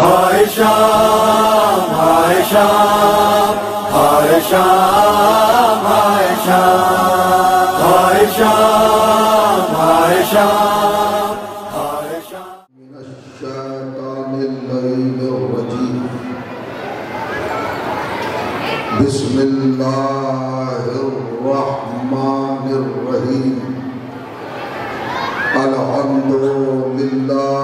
ہائے شام ہائے شام ہائے شام ہائے شام ہائے شام ہائے شام ہائے شام من الشیطان اللعین الرجیم بسم اللہ الرحمن الرحیم الحمد للہ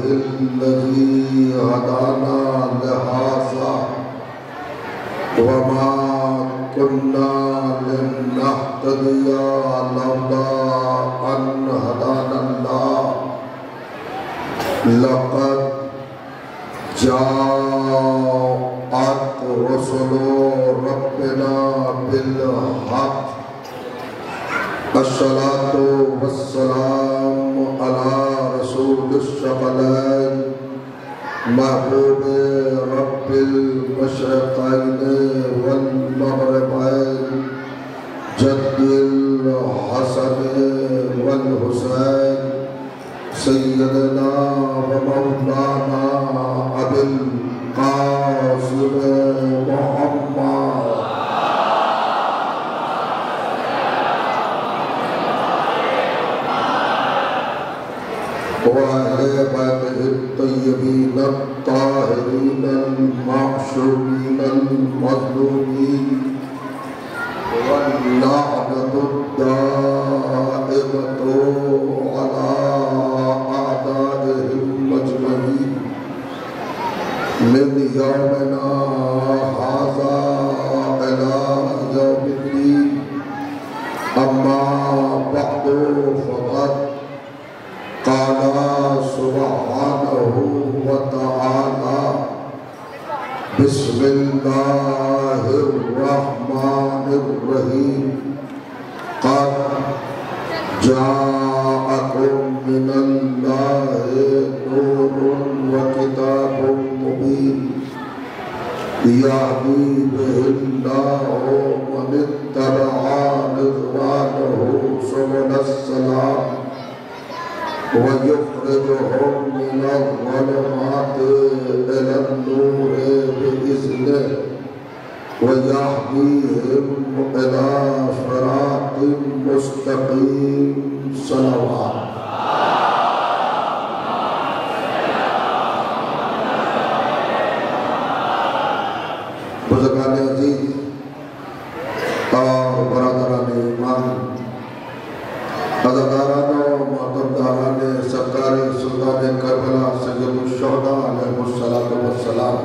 الذی ہدانا لہذا وما كنا لنهتدي لولا أن هدانا الله لقد جاءت رسل ربنا بالحق الصلاة والسلام على رسول الثقلين محبوب رب المشرقين والمغربين جد الحسن والحسين سيدنا ومولانا أبي القاسم محمد وأهل بيته الطيبين الطاهرين المعصومين المظلومين واللعنة الدائمة على أعدائهم أجمعين من يومنا هذا إلى يوم الدين أما بعد فقد قال سبحانه وتعالى بسم الله الرحمن الرحيم قد جاءكم من الله نور وكتاب مبين يهدي به الله من اتبع رضوانه سبل السلام ويخرجهم من الظلمات إلى النور بإذنه ويهديهم إلى صراط مستقيم صلوات بزرگان عزیز اور برادران ایمان عزاداران و محترمداران سرکار سلطان کربلا سید الشہداء علیہ السلام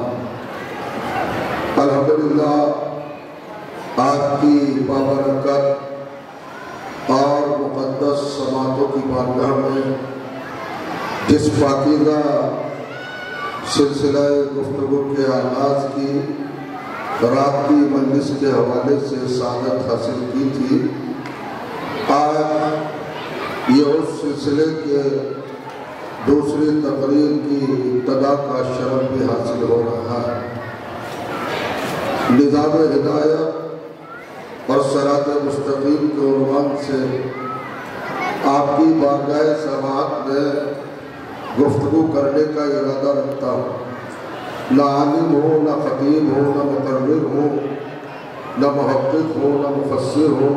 الحمدللہ آج کی بابرکت اور مقدس سماعتوں کی بارگاہ میں جس پاکیزہ سلسلہ گفتگو کے آغاز کی رات کی مجلس کے حوالے سے سعادت حاصل کی تھی، آج یہ اس سلسلے کے دوسری تقریر کی ابتدا کا شرف بھی حاصل ہو رہا ہے۔ نظام ہدایت اور صراط مستقیم کے عنوان سے آپ کی بارگاہ سماعت میں گفتگو کرنے کا ارادہ رکھتا ہوں۔ نہ عالم ہو، نہ خطیب ہو، نہ مقرر ہو، نہ محقق ہو، نہ مفسر ہو،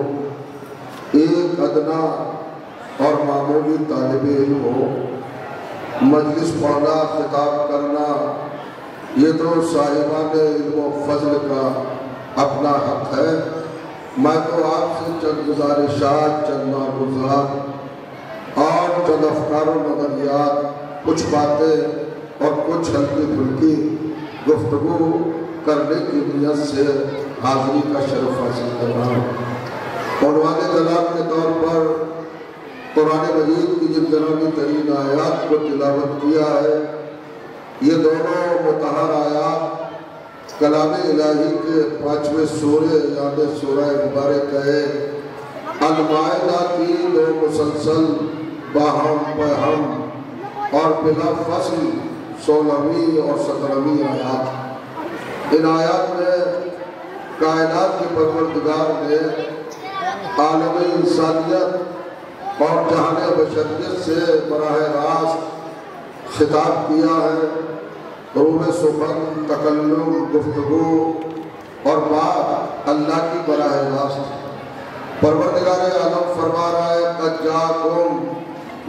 ایک ادنا اور معمولی طالب علم ہو، مجلس پڑھنا، خطاب کرنا، یہ تو صاحبان علم و فضل کا اپنا حق ہے۔ میں تو آپ سے چند گزارشات، چند معروضات اور چند افکار و نظریات، کچھ باتیں اور کچھ ہلکی پھلکی گفتگو کرنے کی نیت سے حاضری کا شرف حاصل کر رہا ہوں۔ عنوان کلام کے طور پر قرآن مجید کی جن گرامی ترین آیات کو تلاوت کیا ہے، یہ دونوں مطہر آیات کلام الہی کے 5ویں سورہ یعنی سورہ مبارک ہے المائدہ کی دو مسلسل باہم بہم اور بلا فصل 16ویں اور 17ویں آیات۔ ان آیات میں کائنات کے پروردگار نے عالم انسانیت اور جہان بشریت سے براہ راست خطاب کیا ہے روح سخن تکلم گفتگو اور بات اللہ کی براہ راست۔ پروردگار عالم فرما رہا ہے قد جاءکم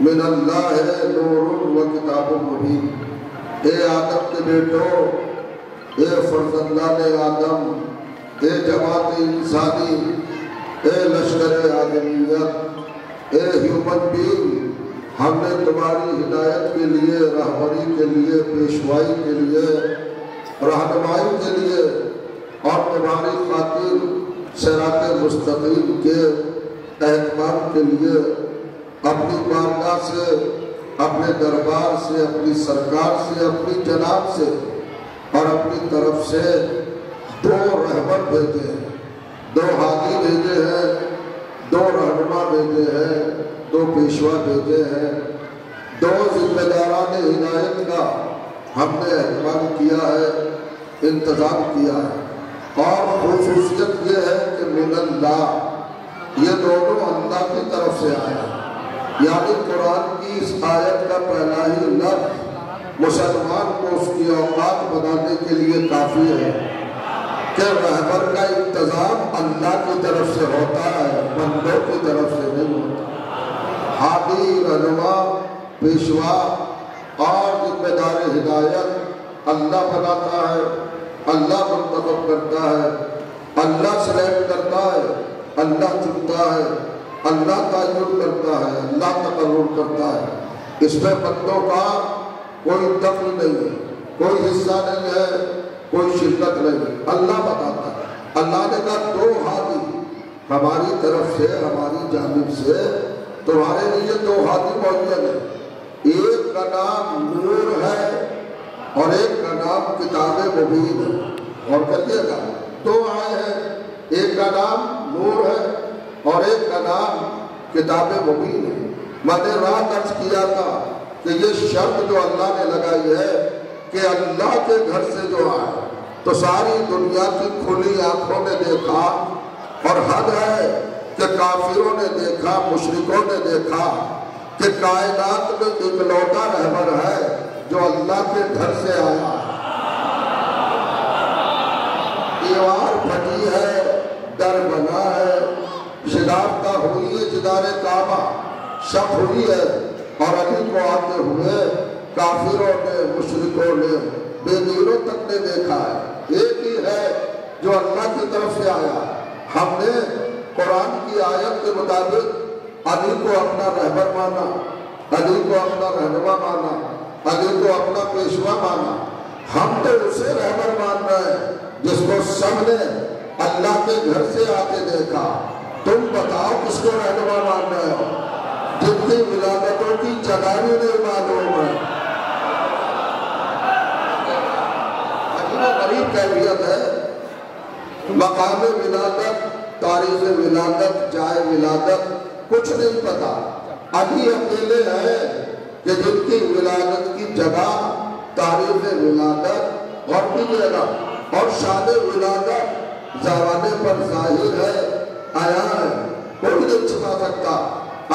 من اللہ نور و کتاب مبین۔ اے آدم کے بیٹو، اے فرزندان آدم، اے جماعت انسانی، اے لشکر آدمیت، اے ہیومن بینگ، ہم نے تمہاری ہدایت کے لیے، رہبری کے لیے، پیشوائی کے لیے، رہنمائی کے لیے اور تمہاری خاطر صراط مستقیم کے اہتمام کے لیے اپنی بارگاہ سے، اپنے دربار سے، اپنی سرکار سے، اپنی جناب سے اور اپنی طرف سے 2 رہبر بھیجے ہیں، 2 ہادی بھیجے ہیں، 2 رہنما بھیجے ہیں، 2 پیشوا بھیجے ہیں، 2 ذمہ داران ہدایت کا ہم نے اہتمام کیا ہے، انتظام کیا ہے۔ اور خصوصیت یہ ہے کہ من اللہ، یہ دونوں اللہ کی طرف سے آیا، یعنی قرآن کی اس آیت کا پہلا ہی لفظ مسلمان کو اس کی اوقات بنانے کے لیے کافی ہے کہ رہبر کا انتظام اللہ کی طرف سے ہوتا ہے، بندوں کی طرف سے نہیں ہوتا۔ ہادی، رہنما، پیشوا اور ذمہ دار ہدایت اللہ بناتا ہے، اللہ منتخب کرتا ہے، اللہ سلیکٹ کرتا ہے، اللہ چنتا ہے، اللہ تعین کرتا ہے، اللہ تقرر کرتا ہے۔ اس میں بندوں کا کوئی دخل نہیں ہے، کوئی حصہ نہیں ہے، کوئی شرکت نہیں، اللہ بتاتا ہے۔ اللہ نے کہا 2 ہادی ہماری طرف سے، ہماری جانب سے تمہارے لیے 2 ہادی موجود ہیں، ایک کا نام نور ہے اور ایک کا نام کتاب مبین ہے۔ اور کہیے گا 2 آئے ہیں، ایک کا نام نور ہے اور ایک کا نام کتاب مبین ہے۔ میں نے رات عرض کیا تھا کہ یہ شرط جو اللہ نے لگائی ہے کہ اللہ کے گھر سے جو آئے تو ساری دنیا کی کھلی آنکھوں نے دیکھا، اور حد ہے کہ کافروں نے دیکھا، مشرکوں نے دیکھا کہ کائنات میں اکلوتا رہبر ہے جو اللہ کے گھر سے آیا ہے۔ دیوار پھٹی ہے، در بنا ہے، شگافتہ ہوئی ہے جدار کعبہ، شب ہوئی ہے، اور علی کو آتے ہوئے کافروں نے، مشرکوں نے، بے دینوں تک نے دیکھا ہے۔ ایک ہی ہے جو اللہ کی طرف سے آیا۔ ہم نے قرآن کی آیت کے مطابق علی کو اپنا رہبر مانا، علی کو اپنا رہنما مانا، علی کو اپنا پیشوا مانا۔ ہم تو اسے رہبر مان رہے ہیں جس کو سب نے اللہ کے گھر سے آتے دیکھا۔ تم بتاؤ کس کو رہنما مان رہے ہو جن کی ولادتوں کی جگہ بھی نہیں معلوم ہے؟ عجیب و غریب کیفیت ہے، مقام ولادت، تاریخ ولادت، جائے ولادت کچھ نہیں پتا۔ علی اکیلے ہیں کہ جن کی ولادت کی جگہ، تاریخ ولادت اور بھی جگہ اور شان ولادت زمانے پر ظاہر ہے، آیا ہے، کوئی نہیں چھپا سکتا،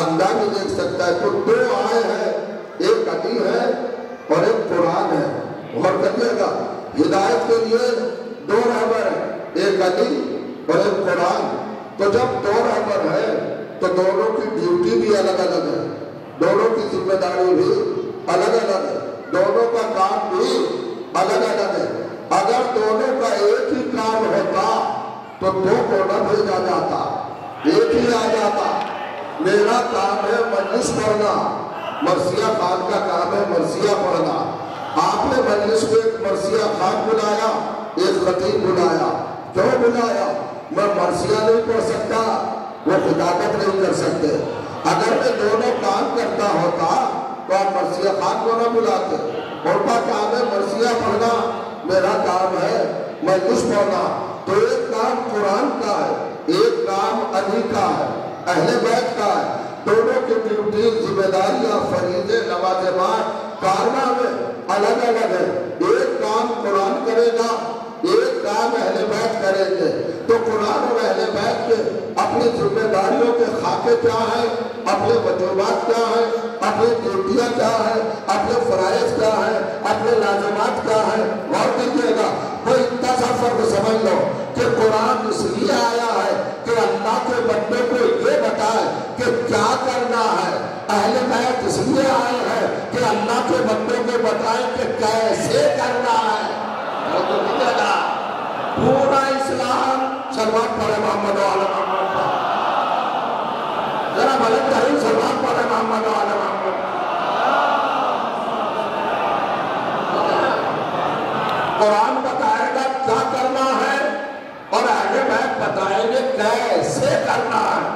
اللہ بھی دیکھ سکتا ہے۔ تو 2 آئے ہیں، ایک علی ہے اور ایک قرآن ہے۔ اور کہیے گا ہدایت کے لیے 2 رہبر ہیں، ایک علی اور ایک قرآن۔ تو جب 2 رہبر ہیں تو دونوں کی ڈیوٹی بھی الگ الگ ہے، دونوں کی ذمہ داری بھی الگ الگ ہے، دونوں کا کام بھی الگ الگ ہے۔ اگر دونوں کا ایک ہی کام ہوتا تو 2 کو نہ بھیجا جاتا، ایک ہی آ جاتا۔ میرا کام ہے مجلس پڑھنا، مرثیہ خان کا کام ہے مرثیہ پڑھنا۔ آپ نے مجلس کو ایک مرثیہ خان بلایا، ایک خطیب بلایا، کیوں بلایا؟ میں مرثیہ نہیں پڑھ سکتا، وہ خطابت نہیں کر سکتے۔ اگر میں دونوں کام کرتا ہوتا تو آپ مرثیہ خان کو نہ بلاتے۔ ان کا کام ہے مرثیہ پڑھنا، میرا کام ہے مجلس پڑھنا۔ تو ایک کام قرآن کا ہے، ایک کام علی کا ہے، اہل بیت کا ہے۔ دونوں کی ڈیوٹی، ذمہ داریاں، فریضے، لوازمات، کارنامے الگ الگ ہے۔ ایک کام قرآن کرے گا، ایک کام اہل بیت کریں گے۔ تو قرآن اور اہل بیت کے اپنی ذمہ داریوں کے خاکے کیا ہیں، اپنے وجوبات کیا ہیں، اپنی ڈیوٹیاں کیا ہیں، اپنے فرائض کیا ہیں، اپنے لازمات کیا ہیں، قرآن اس لیے آیا ہے کہ اللہ کے بندے کو یہ بتائے کہ کیا کرنا ہے۔ اہل بیت اس لیے آئے ہیں کہ اللہ کے بندے کو بتائیں کہ کیسے کرنا ہے۔ پورا اسلام سلوات پڑھے محمد و آل محمد، ذرا بلند ترین سلوات پڑھے محمد و آل محمد۔ قرآن بتائے گا کیا کرنا ہے اور اہل بیت بتائیں گے کیسے کرنا ہے۔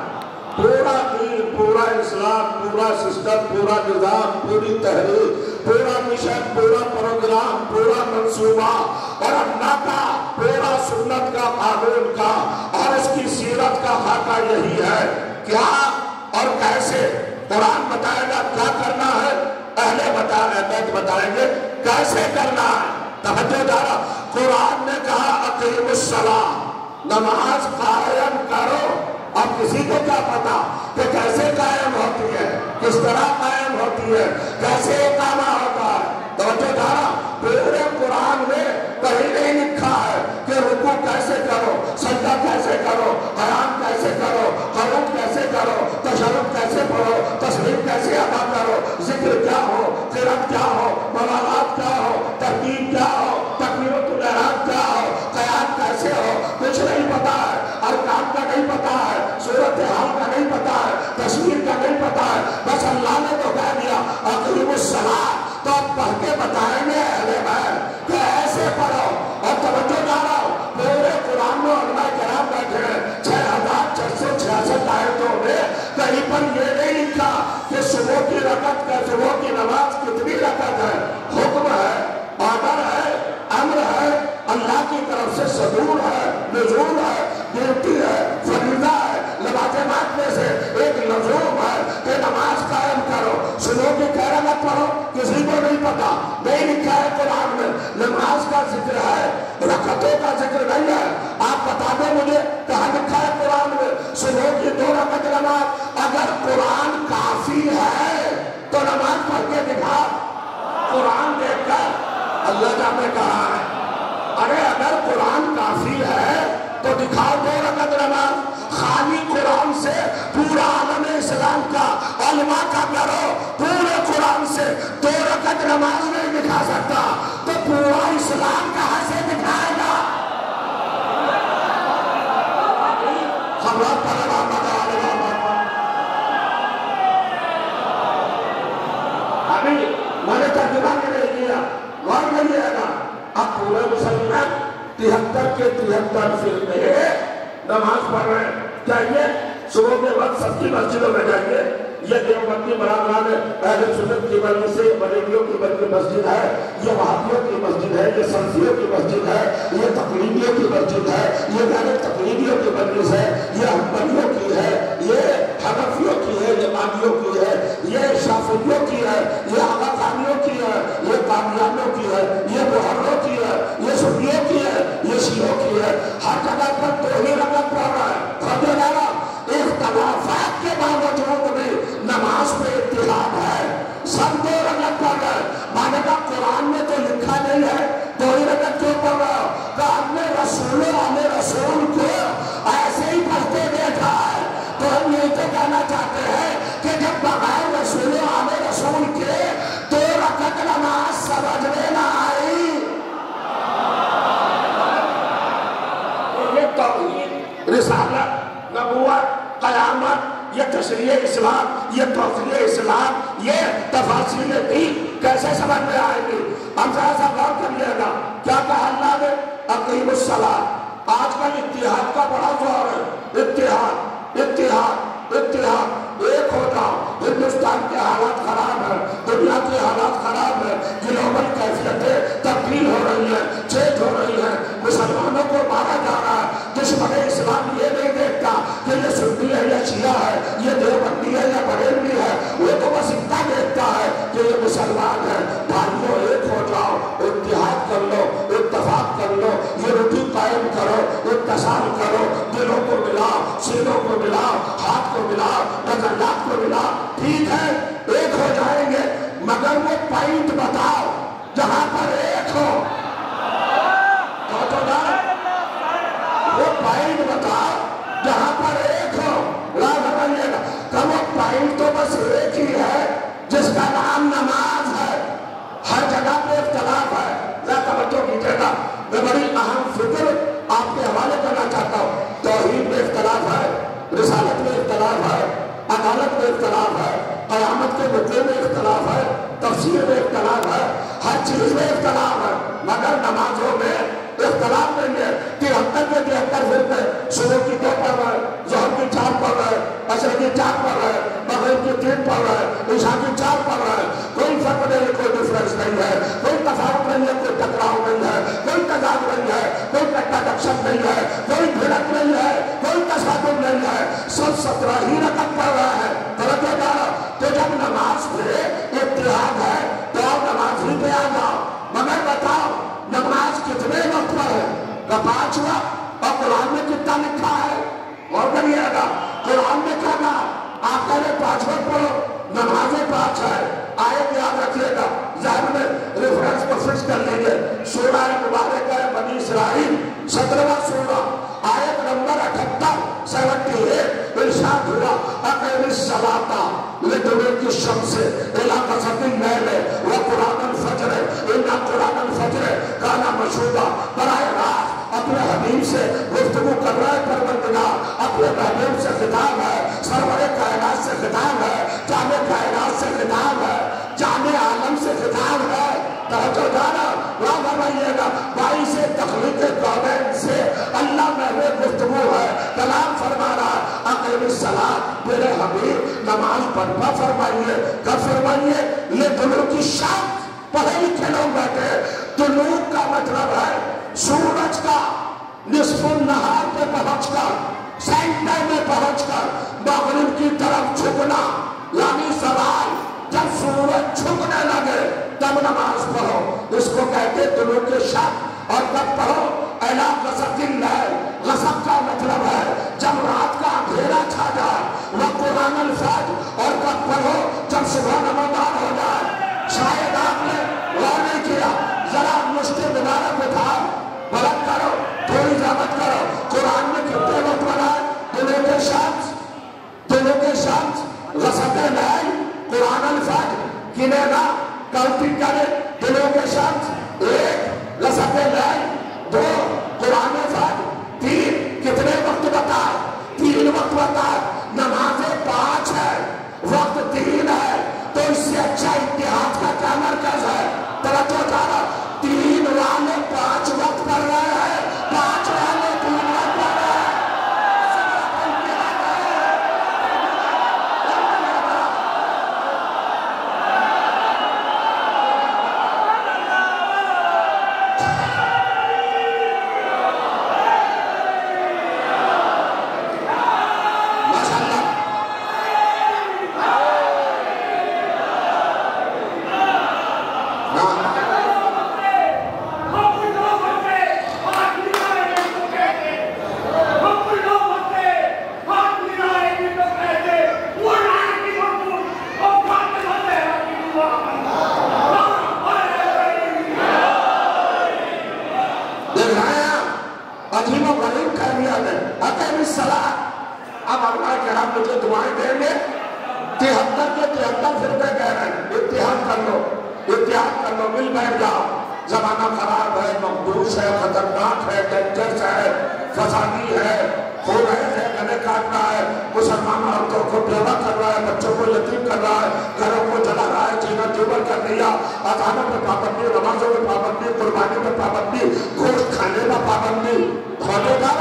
پورا دین، پورا اسلام، پورا سسٹم، پورا نظام، پوری تحریک، پورا مشن، پورا پروگرام، پورا منصوبہ اور اللہ کا پورا سنت کا، قانون کا اور اس کی سیرت کا خاکہ یہی ہے۔ کیا اور کیسے؟ قرآن بتائے گا کیا کرنا ہے، اہل بیت بتائیں گے کیسے کرنا ہے۔ توجہ دارا، قرآن نے کہا اقیم الصلاۃ، نماز قائم کرو۔ اب کسی کو کیا پتا کہ کیسے قائم ہوتی ہے، کس طرح قائم ہوتی ہے، کیسے اقامہ ہوتا ہے۔ توجہ دارا، پورے قرآن میں کہیں نہیں لکھا ہے کہ رکوع کیسے کرو، سجدہ کیسے کرو، قیام کیسے کرو، قنوت کیسے کرو، تشہد کیسے پڑھو، تسبیح کیسے ادا کرو، ذکر کیا ہو، قرات کیا ہو، مواقعات کیا ہو، ترتیب کیا ہو، تکبیرۃ الاحرام کیا ہو، قیام کیسے ہو، کچھ نہیں پتا ہے۔ ارکان کا نہیں پتا ہے، صورتحال کا نہیں پتا ہے، تصویر کا نہیں پتا ہے، بس اللہ نے تو کہہ دیا اقیم الصلاۃ، تو اب پڑھ کے بتائیں گے اہل بیت کہ ایسے پڑھو۔ اور توجہ دارا، پورے قرآن میں علماء کرام بیٹھے ہیں، 6666 آیتوں میں کہیں پر یہ نہیں لکھا کہ صبح کی رکعت کا، صبح کی نماز کتنی رکعت ہے۔ حکم ہے، آرڈر ہے، امر ہے، اللہ کی طرف سے صدور ہے، نزول ہے، ڈیوٹی ہے، فریضہ ہے، لوازمات میں سے ایک لزوم ہے کہ نماز قائم کرو۔ صبح کی کہہ رکعت پڑھو، کسی کو نہیں پتا، نہیں لکھا ہے قرآن میں۔ نماز کا ذکر ہے، رکعتوں کا ذکر نہیں ہے۔ آپ بتا دیں مجھے کہاں لکھا ہے قرآن میں صبح کی 2 رکعت نماز؟ اگر قرآن کافی ہے تو نماز پڑھ کے دکھا، قرآن دیکھ کر اللہ جانے کہا ہے۔ ارے اگر قرآن کافی ہے تو دکھاؤ 2 رکعت نماز۔ خالی قرآن سے پورا عالم اسلام کا، علماء کا کرو، پورے قرآن سے 2 رکعت نماز نہیں دکھا سکتا تو پورا اسلام کہاں سے دکھائے گا؟ خبرات پر محمد علی ابھی میں نے ترجمہ نہیں کیا، غور نہیں ہے گا۔ اب پورے مسلمان 73 کے 73 فرقے نماز پڑھ رہے ہیں۔ چاہیے صبح کے وقت سب کی مسجدوں میں جائیے۔ یہ دیوبندی برادران اہل سنت کی مرضی سے بریلیوں کی مسجد ہے، یہ وہابیوں کی مسجد ہے، یہ سلفیوں کی مسجد ہے، یہ تقلیدیوں کی مسجد ہے، یہ غیر تقلیدیوں کی مسجد ہے، یہ حنبلیوں کی ہے، یہ حنفیوں کی ہے، یہ مالکیوں کی ہے، یہ شافعیوں کی ہے، یہ آغا خانیوں کی ہے، یہ قادیانیوں کی ہے، یہ بہروں کی ہے، یہ سنیوں کی ہے، یہ شیعوں کی ہے۔ ہر جگہ پر 2 ہی رکعت پڑھ رہا ہے۔ اختلافات کے باوجود بھی نماز پہ اتحاد ہے، سب 2 رکعت پڑھ رہے ہیں۔ میں نے کہا قرآن میں تو لکھا نہیں ہے 2 ہی رکعت کیوں پڑھ رہا ہو؟ کہ ہم نے رسول کو ایسے ہی پڑھتے دیکھا ہے، تو ہم یہ تو کہنا چاہتے ہیں کہ جب بغیر رسول کے 2 رکعت نماز سمجھ میں نہ آئی، یہ توحید، رسالت، نبوت، قیامت، یہ تشریع اسلام، یہ توسیع اسلام، یہ تفاصیل دین کیسے سمجھ میں آئے گی؟ ہم ذرا سا غور کریے گا۔ کیا کہا اللہ نے؟ اقیم الصلاۃ۔ آج کل اتحاد کا بڑا زور ہے، اتحاد اتحاد اتحاد، ایک ہو جاؤ۔ ہندوستان کے حالات خراب ہیں، دنیا کے حالات خراب ہیں، گلوبل کیفیتیں تبدیل ہو رہی ہیں، چینج ہو رہی ہیں، مسلمانوں کو مارا جا رہا ہے۔ دشمن اسلام یہ نہیں دیکھتا کہ یہ سنی ہے یا شیعہ ہے، یہ دیوبندی ہے یا بریلوی ہے، وہ تو بس اتنا دیکھتا ہے کہ یہ مسلمان ہے۔ بھائیوں ایک ہو جاؤ، اتحاد کر لو، اتفاق کر لو، یہ روٹی قائم کرو، اتصال کرو، دلوں کو ملاؤ، سینوں کو ملاؤ، ہاتھ کو ملاؤ، نظریات کو ملاؤ۔ ٹھیک ہے ایک ہو جائیں گے، مگر وہ پوائنٹ بتاؤ جہاں پر ایک ہو۔ وہ تفسیر میں اختلاف ہے، ہر چیز میں اختلاف ہے، مگر نمازوں میں اختلاف نہیں ہے۔ 73 کے 73 فرقے، صبح کی 2 پڑھ رہے، ظہر کی 4 پڑھ رہے، عصر کی 4 پڑھ رہے، مغرب کی 3 پڑھ رہے، عشاء کی 4 پڑھ رہے، کوئی فرق نہیں ہے، کوئی ڈفرنس نہیں ہے، کوئی تفاوت نہیں ہے، کوئی ٹکراؤ نہیں ہے، کوئی تضاد نہیں ہے، کوئی کنٹراڈکشن نہیں ہے، کوئی بھڑک نہیں ہے، کوئی تصادم نہیں ہے، سب 17 ہی رکعت پڑھ رہا ہے۔ توجہ دارو، تو جب نماز پہ اتحاد ہے تو آپ نماز ہی پہ آ جاؤ، مگر بتاؤ نماز کتنے وقت پر ہے؟ 5 وقت، اور قرآن میں کتنا لکھا ہے؟ اور کریے گا قرآن میں کہا گا آپ کہہ رہے 5 وقت پڑھو، نمازیں 5 ہے۔ آیت یاد رکھیے گا، ذہن میں ریفرنس کو فکس کر لیجیے، سورہ مبارک ہے بنی اسرائیل 17واں سورہ، آیت نمبر 78 78 ارشاد ہوا اقیم الصلاۃ لدلوک الشمس الی غسق اللیل وقرآن الفجر ان قرآن الفجر کان مشہودا۔ براہ راست اپنے حبیب سے گفتگو کر رہا ہے پروردگار، اپنے محبوب سے خطاب ہے، سرور کائنات سے خطاب ہے، جامع کائنات سے خطاب ہے، جامع عالم سے خطاب ہے۔ توجہ دارا وہاں فرمائیے گا 22 تخلیق کونین سے اللہ محبوب گفتگو ہے، کلام فرما رہا اقیم الصلاۃ، میرے حبیب نماز پڑھنا فرمائیے، کب فرمائیے؟ لدلوک الشمس، پڑھے لکھے لوگ بیٹھے، دلوک کا مطلب ہے سورج کا نصف النہار پہ پہنچ کر، سینٹر میں پہنچ کر مغرب کی طرف جھکنا، یعنی زوال، جب سورج جھکنے لگے تب نماز پڑھو، اس کو کہتے دلوک الشمس۔ اور کب پڑھو؟ الی غسق اللیل، غسق کا مطلب ہے جب رات کا اندھیرا چھا جائے، وقرآن الفجر، اور کب پڑھو؟ جب صبح نمودار ہو جائے۔ شاید آپ نے غور نہیں کیا، ذرا مشتے مبارک اٹھاؤ، بلند کرو، تھوڑی زحمت کرو، قرآن میں کتنے وقت بنا ہے؟ دلوک الشمس، دلوک الشمس، غسق اللیل، قرآن الفجر، گنے گا، کاؤنٹنگ کرے، دلوک الشمس 1، غسق اللیل 2، قرآن الفجر 3، کتنے وقت بتائے؟ 3 وقت بتائے۔ نمازیں 5 ہے، وقت 3 ہے، تو اس سے اچھا اتحاد کا کیا مرکز ہے؟ توجہ دارو، 3 والے 5 وقت پڑھ رہے ہیں، 5 والے 3 وقت پڑھ رہے ہیں۔ عجیب و غریب کہہ ہے اقیم الصلاۃ۔ اب اللہ کے ہم مجھے دعائیں دیں گے، 73 کے 73 فرقے کہہ رہے ہیں اتحاد کر لو، اتحاد کر لو، مل بیٹھ جاؤ۔ زمانہ خراب ہے، مقدوس ہے، خطرناک ہے، ڈینجرس ہے، فسادی ہے، خون ہے، گلے کاٹنا ہے، مسلمان عورتوں کو بیوہ کر رہا ہے، بچوں کو یتیم کر رہا ہے، گھروں کو جلا رہا ہے، جینا جوبر کر دیا، اذانوں پہ پابندی، نمازوں پہ پابندی، قربانی پہ پابندی، گوشت کھانے پہ پابندی۔ بھولے گا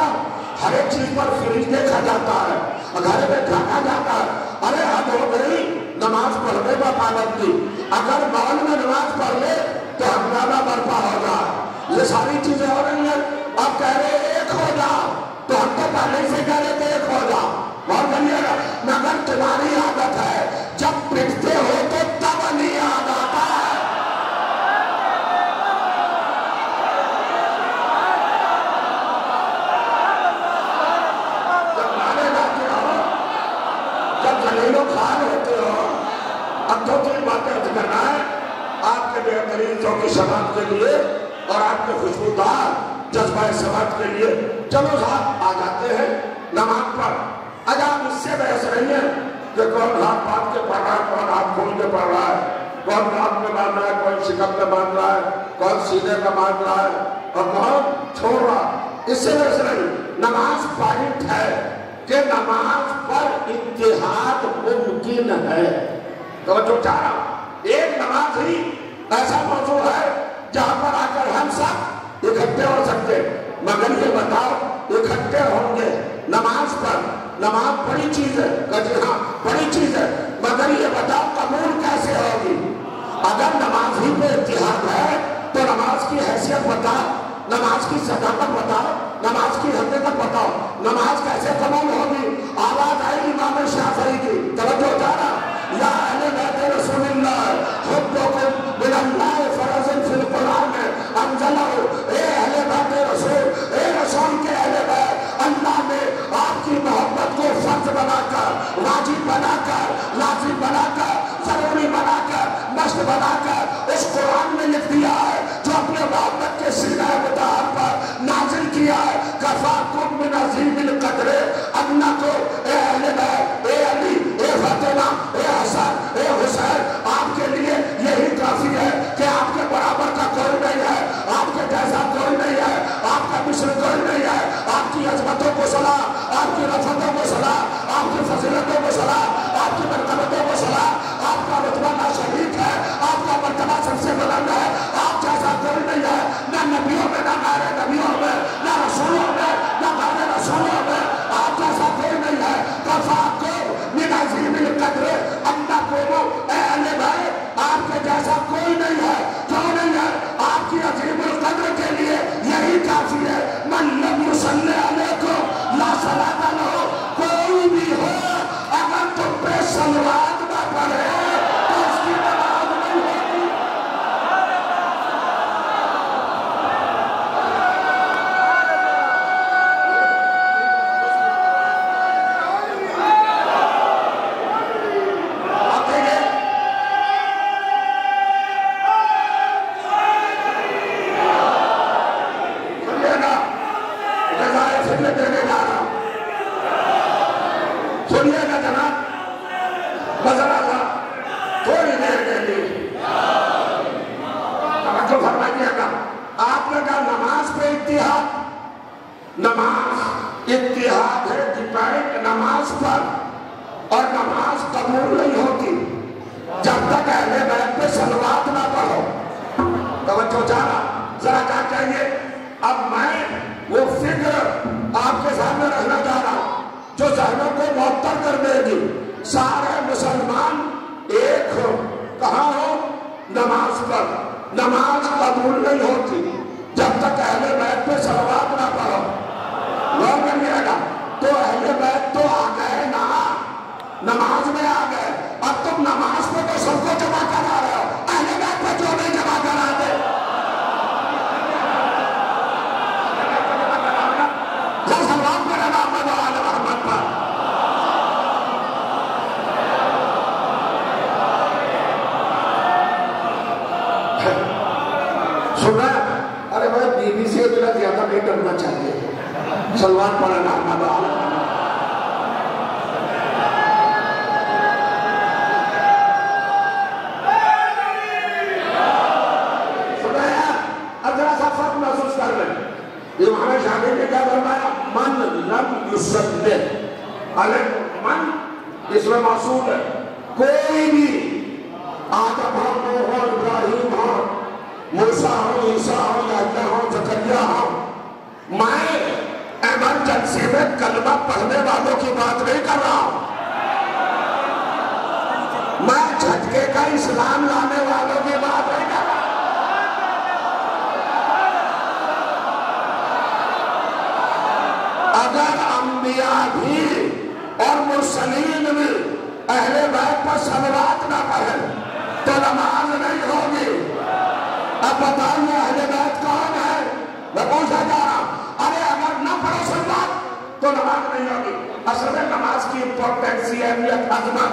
ہر ایک چیز پر فریج دیکھا جاتا ہے، گھر میں کھانا جاتا ہے۔ ارے حد ہو گئی، نماز پڑھنے پہ پابندی، اگر مال میں نماز پڑھ لے تو ہنگامہ برپا ہو جائے۔ یہ ساری چیزیں ہو رہی ہیں، اب کہہ رہے ایک ہو جاؤ، تو ہم تو پہلے سے کہہ رہے تھے ایک ہو جاؤ، غور کریے گا۔ مگر تمہاری عادت ہے جب پٹتے ہو تو تب نہیں یاد آتا ہے۔ جب گانے گاتے ہو، جب جلیل و خوار ہوتے ہو، اب 2-3 باتیں عرض کرنا ہے آپ کے بہترین کی سماعت کے لیے اور آپ کے خوشبودار جذبہ سماعت کے لیے۔ چلو صاحب آ جاتے ہیں نماز پر۔ آج آپ اس سے بحث رہی ہیں کہ کون ہاتھ پاٹ کے پڑھ رہا ہے، کون ہاتھ کھول کے پڑھ رہا ہے، کون ناک میں باندھ رہا ہے، کون شکم میں باندھ رہا ہے، کون سینے میں باندھ رہا ہے اور کون چھوڑ رہا ہے۔ اس سے بحث رہی۔ نماز پوائنٹ ہے کہ نماز پر اتحاد ممکن ہے۔ توجہ چاہ رہا ہوں، ایک نماز ہی ایسا موضوع ہے جہاں پر آ کر ہم سب اکٹھے ہو سکتے، مگر یہ بتاؤ اکٹھے ہوں گے نماز پر؟ نماز بڑی چیز ہے، کہ ہاں بڑی چیز ہے، مگر یہ بتاؤ قبول کیسے ہوگی؟ اگر نماز ہی پہ اتحاد ہے تو نماز کی حیثیت بتاؤ، نماز کی صداقت بتاؤ، نماز کی حقیقت بتاؤ، نماز کیسے قبول ہوگی؟ آواز آئی امام شافعی کی، توجہ جانا، یا اہل بیت رسول اللہ حبکم من اللہ فرض فی القرآن انزلہ، اے اہل بیت رسول، اے رسول کے اہل بیت، اللہ نے آپ کی محبت کو فرض بنا کر، واجب بنا کر، لازم بنا کر، ضروری بنا کر، مشت بنا کر اس قرآن میں لکھ دیا ہے جو اپنے محبت کے سینہ مطہر پر نازل کیا ہے۔ کفاکم من عظیم القدر انکم، اے اہل بیت، اے علی، اے فاطمہ، اے حسن، اے حسین، آپ کے لیے یہی کافی ہے کہ آپ کے برابر کا کوئی نہیں ہے، آپ کے جیسا کوئی نہیں ہے، آپ کا مثل کوئی نہیں ہے، آپ کی عظمتوں کو سلام، آپ کی رفتوں کو سلام، آپ کی فضیلتوں کو سلام، آپ کی مرتبتوں کو سلام، آپ کا رتبہ نہ شریک ہے، آپ کا مرتبہ سب سے بلند ہے، آپ جیسا کوئی نہیں ہے، نہ نبیوں میں، نہ غیر نبیوں میں، نہ رسولوں میں، نہ غیر رسولوں میں، آپ جیسا کوئی نہیں ہے۔ کفاکم من عظیم القدر انکم، اے اہل بیت، آپ کے جیسا کوئی نہیں ہے، کیوں نہیں ہے؟ آپ کی عظیم القدر کے لیے یہی کافی ہے، من لم یصلی علیکم لا صلاۃ لہ، کوئی بھی ہو اگر تم پہ صلوات نہ پڑھے تو اس کی نماز نہیں ہوگی۔ آپ دیکھیں سنیے گا، جزائے فضل دینے جا رہا ہوں، سنیے گا جناب، بذرا تھا تھوڑی دیر کے لیے توجہ فرمائیے گا۔ آپ نے کہا نماز پہ اتحاد، نماز اتحاد ہے ڈیپینڈ نماز پر، اور نماز قبول نہیں ہوتی جب تک اہل بیت پہ صلوات نہ پڑھو۔ توجہ چاہا، ذرا کیا چاہیے؟ اب میں وہ فکر آپ کے سامنے رہنا چاہ رہا ہوں جو ذہنوں کو معطل کر دے گی۔ سارے مسلمان ایک ہو، کہاں ہو؟ نماز پر۔ نماز قبول نہیں ہوتی جب تک اہل بیت پہ صلوات نہ پڑھو۔ غور کریے گا، تو اہل بیت تو آ گئے نا، نماز میں آ گئے، اب تم نماز پہ تو سب کو جمع کرا رہے ہو، اہل بیت پہ جو نہیں جمع کرا دے صلوات پہ رہنا احمد و آل محمد پر۔ سنا؟ ارے بھائی بی بی سے اتنا زیادہ نہیں کرنا چاہیے، صلوات پہ رہنا احمد و آل محمد۔ امام شافعی نے کیا فرمایا؟ من لم یصلی علیہ، من اس میں موصول ہے، کوئی بھی، آدم ہو، نوح ہو، ابراہیم ہو، موسیٰ ہو، عیسیٰ ہو، یحییٰ ہو، زکریا ہو، میں ایمرجنسی میں کلمہ پڑھنے والوں کی بات نہیں کر رہا ہوں، میں جھٹکے کا اسلام لانے والوں کی بات نہیں کر رہا ہوں۔ اگر انبیاء بھی اور مرسلین بھی اہل بیت پر صلوات نہ پڑھیں تو نماز نہیں ہوگی۔ اب بتائیے اہل بیت کون ہے؟ میں پوچھا جا رہا ہوں، ارے اگر نہ پڑھو صلوات تو نماز نہیں ہوگی۔ اصل میں نماز کی امپورٹنسی، اہمیت، عظمت،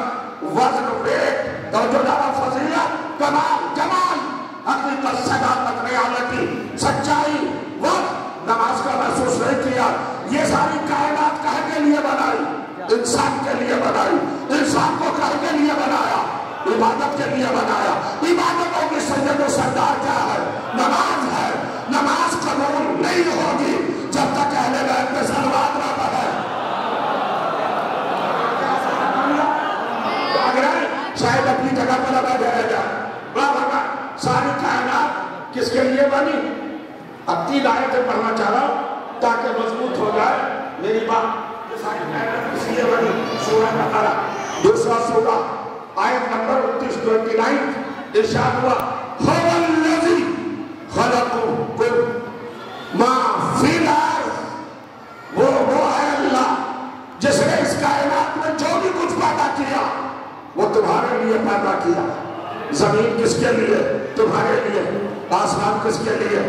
وزن، ویٹ، توجہ دارا، فضیلت، کمال، جمال، حقیقت، صداقت، ریالٹی، سچائی، وقت، نماز کا محسوس نہیں کیا۔ یہ ساری کائنات کہے کے لیے بنائی، انسان کے لیے بنائی، انسان کو کہے کے لیے بنایا، عبادت کے لیے بنایا۔ عبادتوں کی سید و سردار کیا ہے؟ نماز ہے۔ نماز قبول نہیں ہوگی جب تک اہل بیت پہ صلوات نہ پڑھے۔ شاید اپنی جگہ پر لگا دیا جائے، 3 آیتیں پڑھنا چاہ رہا ہوں تاکہ مضبوط ہو جائے میری بات۔ اس لیے بنی سورہ بقرہ دوسرا سورہ آیت نمبر 29 ارشاد ہوا هو الذی خلقکم ما فی الارض، وہ ہے اللہ جس نے اس کائنات میں جو بھی کچھ پیدا کیا وہ تمہارے لیے پیدا کیا۔ زمین کس کے لیے؟ تمہارے لیے۔ آسمان کس کے لیے؟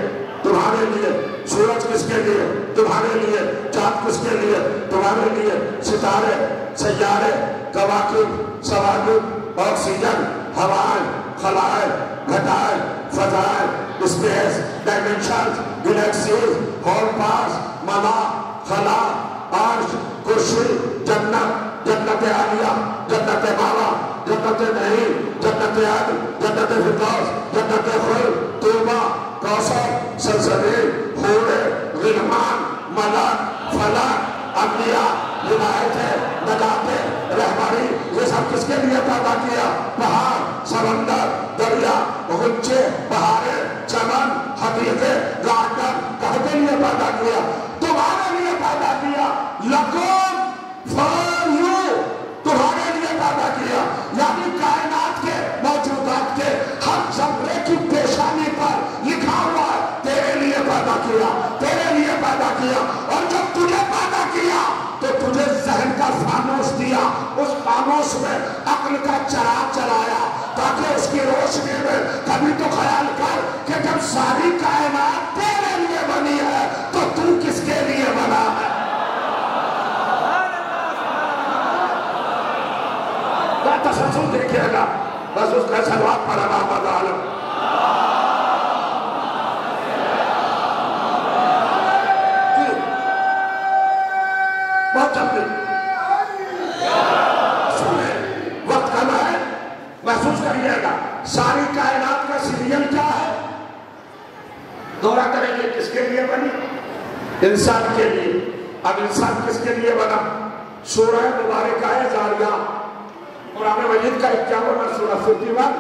تمہارے لیے۔ سورج کس کے لیے؟ تمہارے لیے۔ چاند کس کے لیے؟ تمہارے لیے۔ ستارے، سیارے، کواکب، سواکب، آکسیجن، ہوائیں، خلائیں، گھٹائیں، فضائیں، اسپیس، ڈائمنشنز، گلیکسیز، ہول پاس، ملا، خلا، عرش، کرسی، جنت، جنت عالیہ، جنت مالا، جنت نعیم، جنت عدن، جنت فردوس، جنت خلد، طوبہ، کوثر، سلسبیل، حور، غلمان، ملک، فلک، انبیاء، ہدایتیں، نجاتیں، رہبری، یہ سب کس کے لیے پیدا کیا؟ پہاڑ، سمندر، دریا، غنچے، بہاریں، چمن، حدیقے، گارڈن، کہاں کے لیے پیدا کیا؟ تمہارے لیے پیدا کیا۔ لکم فار یو، تمہارے لیے پیدا کیا، یعنی کائنات کے موجودات کے ہر ذرے کی پیشانی پر لکھا ہوا ہے تیرے لیے پیدا کیا، تیرے لیے پیدا کیا۔ اور جب تجھے پیدا کیا تو تجھے ذہن کا فانوس دیا، اس فانوس میں عقل کا چراغ چلایا تاکہ اس کی روشنی میں کبھی تو خیال کر کہ جب ساری کائنات تیرے لیے بنی ہے تو تو کس کے لیے بنا ہے؟ تسلسل دیکھئے گا، بس اس کا سلوات پر علامت عالم۔ بہت جلدی سنیں، وقت کم ہے، محسوس کریے گا۔ ساری کائنات کا سیریل کیا ہے؟ دورہ کریں گے کس کے لیے بنی؟ انسان کے لیے۔ اب انسان کس کے لیے بنا؟ سورہ مبارکہ زاریہ، قرآن مجید کا 51واں سورہ 51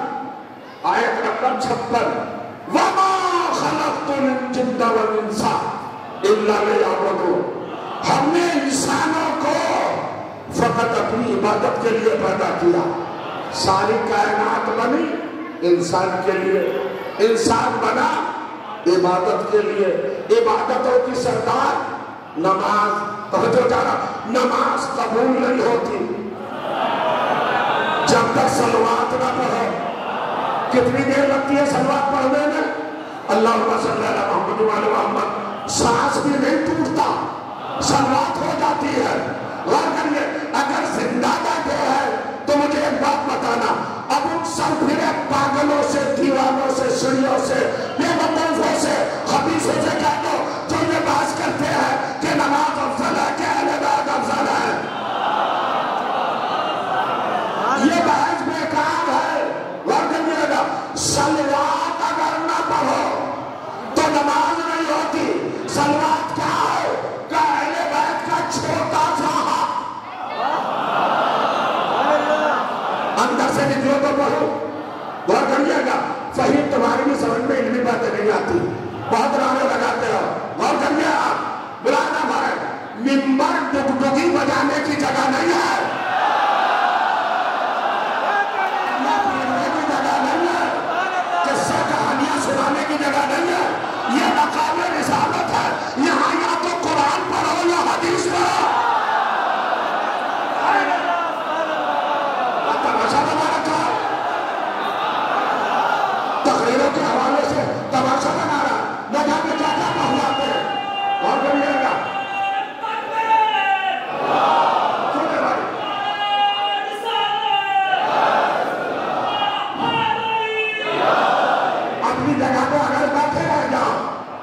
آیت نمبر 56 وَمَا خَلَقْتُ الْجِنَّ وَالْإِنسَ إِلَّا لِيَعْبُدُونِ، ہم نے انسانوں کو فقط اپنی عبادت کے لیے پیدا کیا۔ ساری کائنات بنی انسان کے لیے، انسان بنا عبادت کے لیے۔ عبادتوں کی سردار نماز، توجہ جانا، نماز قبول نہیں ہوتی جب تک صلوات نہ پڑھو۔ کتنی دیر لگتی ہے صلوات پڑھنے میں؟ اللہم صلی اللہ محمد وعلی محمد، سانس بھی نہیں ٹوٹتا، صلوات ہو جاتی ہے۔ غور کریے، اگر زندہ بیٹھے ہے تو مجھے ایک بات بتانا، اب ان سر پھرے پاگلوں سے، دیوانوں سے، سڑیوں سے، بے وقوفوں سے، خبیثوں سے کہہ دو جو یہ بحث کرتے ہیں کہ نماز افضل ہے کہ اہل بیت افضل ہے۔ یہ بحث بیکار ہے۔ غور کریے گا، صلوات اگر نہ پڑھو تو نماز نہیں ہوتی۔ صلوات کیا ہے؟ کہ اہل بیت کا چھوٹا سا اندر سے نکلو تو پڑھو۔ غور کریے گا، فہیم تمہاری بھی سمجھ میں علمی باتیں نہیں آتی، بہت رانے لگاتے ہو۔ غور کریے آپ، بلانا بھائی، ممبر ڈگڈگی بجانے کی جگہ نہیں ہے، سنانے کی جگہ نہیں ہے، یہ مقام رسالت ہے۔ یہاں یا تو قرآن پڑھو یا حدیث پڑھو۔ تماشا بنا رکھا، تقریروں کے حوالے سے تماشا بنا رہا، نہ جانے کیا کیا پہنچاتے ہیں۔ اور کریے گا جگہ پہ اگر بیٹھے رہ جاؤ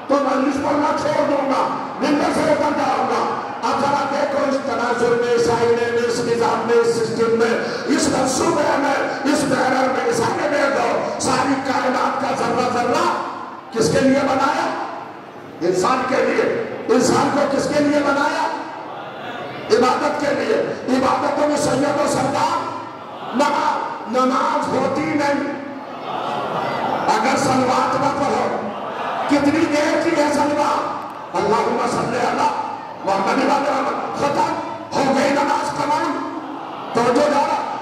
تو مجلس پڑھنا چھوڑ دوں گا، ممبر سے اتر جاؤں گا۔ اب ذرا دیکھو اس تناظر میں، اس آئینے میں، اس نظام میں، اس سسٹم میں، اس منصوبے میں، اس بیرر میں، اس آگے دے دو، ساری کائنات کا ذرہ ذرہ کس کے لیے بنایا؟ انسان کے لیے۔ انسان کو کس کے لیے بنایا؟ عبادت کے لیے۔ عبادتوں میں سید و سردار نماز ہوتی نہیں اگر صلوات نہ پڑھو۔ کتنی دیر کی ہے صلوات؟ ختم ہو گئی نماز قبول. تو جو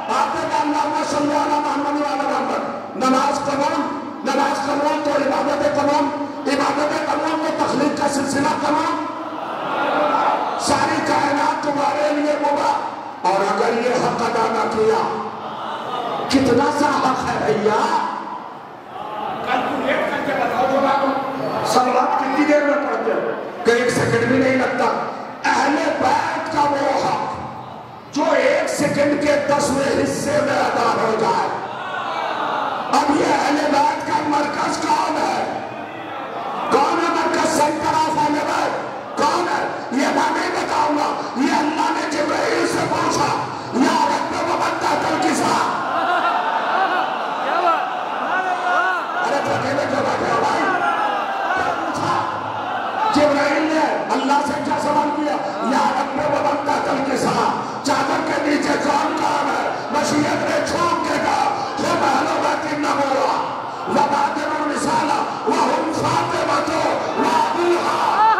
آپ نے کہا اللہم صلی علی محمد وعلی محمد. نماز قبول, نماز قبول تو عبادت قبول, عبادت قبول تو تخلیق کا سلسلہ قبول. ساری کائنات تمہارے لیے مباح. اور اگر یہ حق ادا نہ کیا, کتنا سا حق ہے بھیا؟ کیلکولیٹ کر کے بتاؤ جو باتوں. سوالات کتنی دیر میں پڑھتے ہو کہ 1 سیکنڈ بھی نہیں لگتا. اہل بیت کا وہ حق جو 1 سیکنڈ کے 10ویں حصے میں ادا ہو جائے. اب یہ اہل بیت کا مرکز کون ہے؟ کون ہے مرکز سینٹر آف اہل بیت؟ کون ہے؟ یہ میں نہیں بتاؤں گا. یہ اللہ نے جبرائیل سے پوچھا, یا رب ومن تحت الکساء. ارے پھٹے میں جو بیٹھے ہو بھائی, پوچھا جبرائیل نے اللہ سے کیا سوال کیا؟ یا رب ومن تحت الکساء, چادر کے نیچے کون کام ہے؟ مشیت نے چھوڑ کے کہا ہم اہل بیت النبوہ وبادر الرسالہ وہم فاطمۃ وابوہا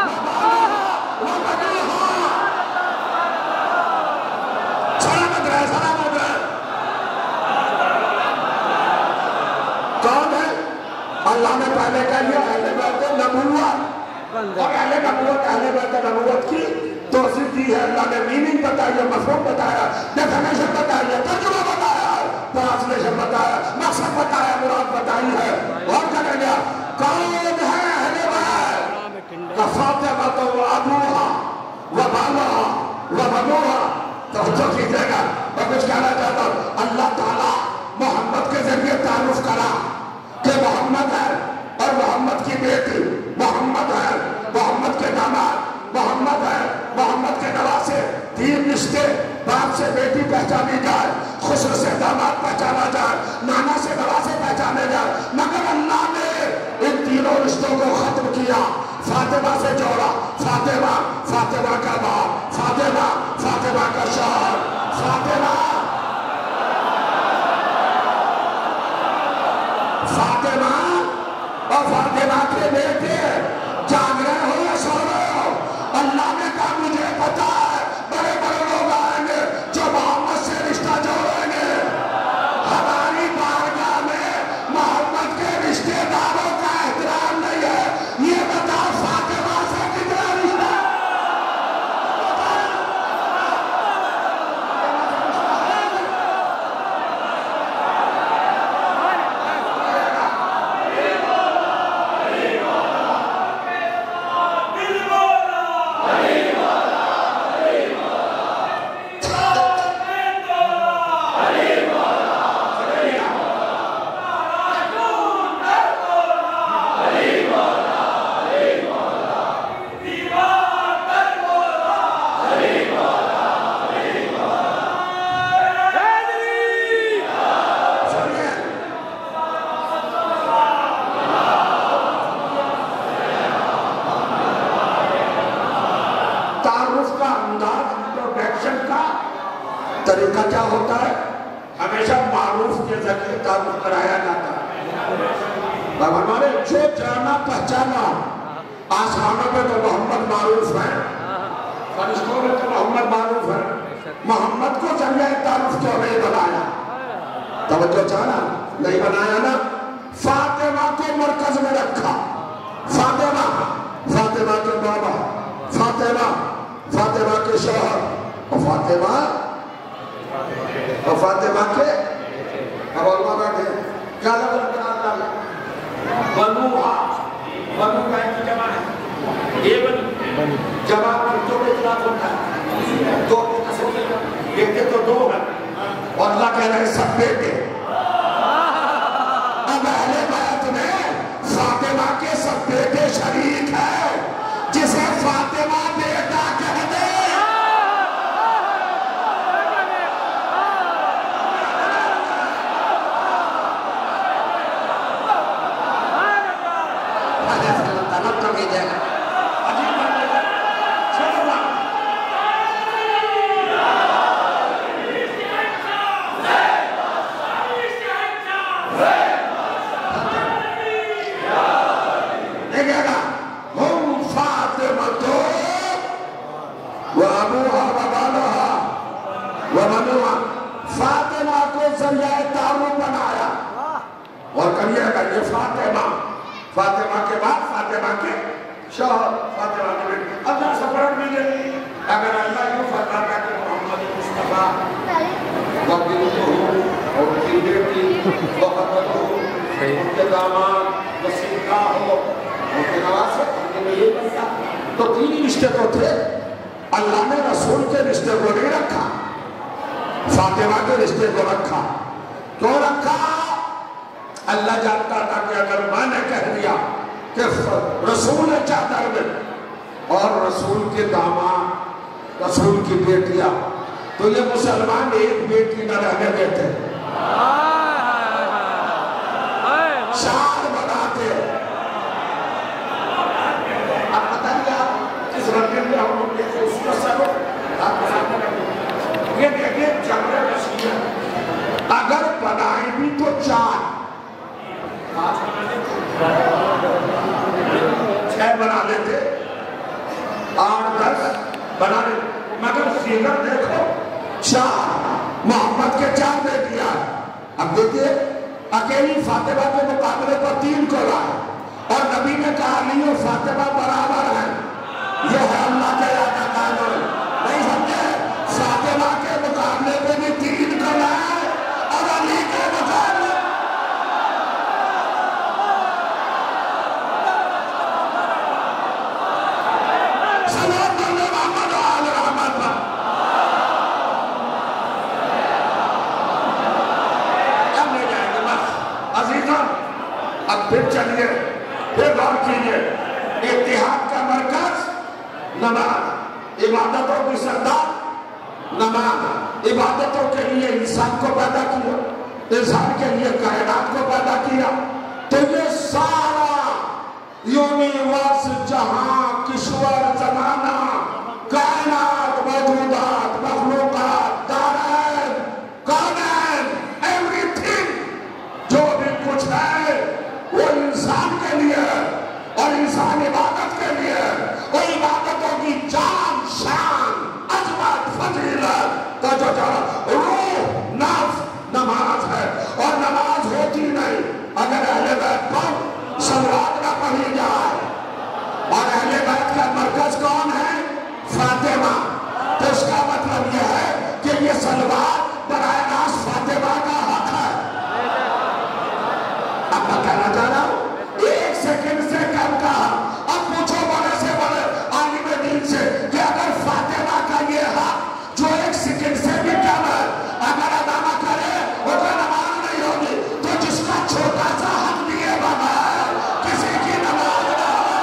وبنوہا وبنوہا. سلامت رہے, سلامت رہے. کون ہے؟ اللہ نے پہلے کہہ لیا اہل بیت نبوت, اور اہل نبوت, اہل بیت نبوت کی توصیف دی ہے. اللہ نے میننگ بتائی ہے, مفہوم بتایا, ڈیفینیشن بتائی ہے, ترجمہ بتایا ہے, ٹرانسلیشن بتایا, مقصد بتایا, مراد بتائی ہے. اور کریں گے کون ہے اہل بیت؟ فاطمہ وابوہا وبنوہا وبنوہا. توجہ کیجئے گا, میں کچھ کہنا چاہتا ہوں. اللہ تعالیٰ محمد کے ذریعے تعارف کرا کہ محمد ہے, اور محمد کی بیٹی محمد ہے, محمد کے داماد محمد ہے, محمد کے نواسے. 3 رشتے, باپ سے بیٹی پہچانی جائے, خسر سے داماد پہچانا جائے, نانا سے نواسے پہچانے جائے. مگر اللہ نے ان تینوں رشتوں کو ختم کیا, فاطمہ سے جوڑا. فاطمہ, فاطمہ کا باپ, فاطمہ, فاطمہ کا شوہر, فاطمہ, فاطمہ اور فاطمہ کے بیٹے. جاگ رہے ہو یا سو رہے ہو؟ اللہ نے کہا مجھے پتا ہے بڑے بڑے لوگ آئیں گے جو محمد سے رشتہ جوڑیں گے. ہماری بارگاہ میں محمد کے رشتے داروں کا احترام نہیں ہے. یہ بتاؤ فاطمہ سے کتنا رشتہ؟ طریقہ کیا ہوتا ہے؟ ہمیشہ معروف کے ذریعے تعارف کرایا جاتا ہے. ہمارے جو جانا پہچانا, آسمانوں میں تو محمد معروف ہے, فرشتوں میں تو محمد معروف ہے. محمد کو ذریعہ تعارف کیوں نہیں بنایا؟ توجہ چاہنا نہیں بنایا نا. فاطمہ کو مرکز میں رکھا. فاطمہ, فاطمہ کے بابا, فاطمہ, فاطمہ کے شوہر, اور فاطمہ, اور فاطمہ کے اب علماء بیٹھے کیا لفظ بنا اللہ بنوہا. بنو کا ایک جمع ہے, یہ بنو جمع دو کے خلاف ہوتا ہے, دو کے تصور بیٹے تو 2 ہیں, اور اللہ کہہ رہے سب بیٹے. اب اہل بیت میں فاطمہ کے سب بیٹے شریک ہیں, جسے فاطمہ بیٹا کہہ دے. ذریعہ تعارف بنایا اور کریے گا یہ فاطمہ کے بعد فاطمہ کے شوہر فاطمہ کے بیٹے اللہ سے پڑھ ملے اگر اللہ یوں فرماتا کہ محمد مصطفیٰ وقت ہو اور ان کی بیٹی وقت ہو ان کے داماد وسیع کا ہو ان کے نواز سے یہ بنتا تو تین رشتے تو تھے اللہ نے رسول کے رشتے کو نہیں رکھا فاطمہ کے رشتے کو رکھا کیوں رکھا اللہ جانتا تھا کہ اگر میں نے کہہ دیا کہ رسول چادر میں اور رسول کے داماد رسول کی بیٹیاں تو یہ مسلمان ایک بیٹی نہ رہنے دیتے شاد بناتے اب پتہ نہیں آپ کس رنگے میں ہم لوگ دیکھیں اس کو سب آپ بناتے رہتے یہ دیکھیں جمعہ رسیہ اگر بنائیں بھی تو چار چھ بنا لیتے 8-10 بنا لیتے مگر فگر دیکھو 4 محمد کے 4 بیٹیاں اب دیکھئے اکیلی فاطمہ کے مقابلے پر 3 کو لائے اور نبی نے کہا نہیں اور فاطمہ برابر ہے یہ ہے اللہ کے یادہ قانون نہیں سمجھے فاطمہ کے مقابلے پہ بھی 3 کو لائے اور علی کے مقابلے اب پھر چلیے پھر غور کیجئے اتحاد کا مرکز نماز عبادتوں کی سردار نماز عبادتوں کے لیے انسان کو پیدا کیا انسان کے لیے کائنات کو پیدا کیا تو یہ سارا یونیورس جہاں کشور زمانہ کائنات موجودات مخلوقات دارین کونین ایوریتھنگ جو بھی کچھ ہے وہ انسان کے لیے اور انسان عبادت کے لیے وہ عبادتوں کی جان شان عظمت فضیلت کا جو روح نفس نماز ہے اور نماز ہوتی نہیں اگر اہل بیت پر صلوات نہ پڑھی جائے اور اہل بیت کا مرکز کون ہے فاطمہ تو اس کا مطلب یہ ہے کہ یہ صلوات براہ راست فاطمہ کا حق ہے اب میں کہنا چاہ رہا ہوں 1 سیکنڈ سے کم کہا اب پوچھو بڑے سے بڑے عالم دین سے کہ اگر فاطمہ کا یہ حق جو 1 سیکنڈ سے بھی کم ہے اگر ادا نہ کرے وہ تو نماز نہیں ہوگی تو جس کا چھوٹا سا حق دیے بغیر کسی کی نماز نہ ہو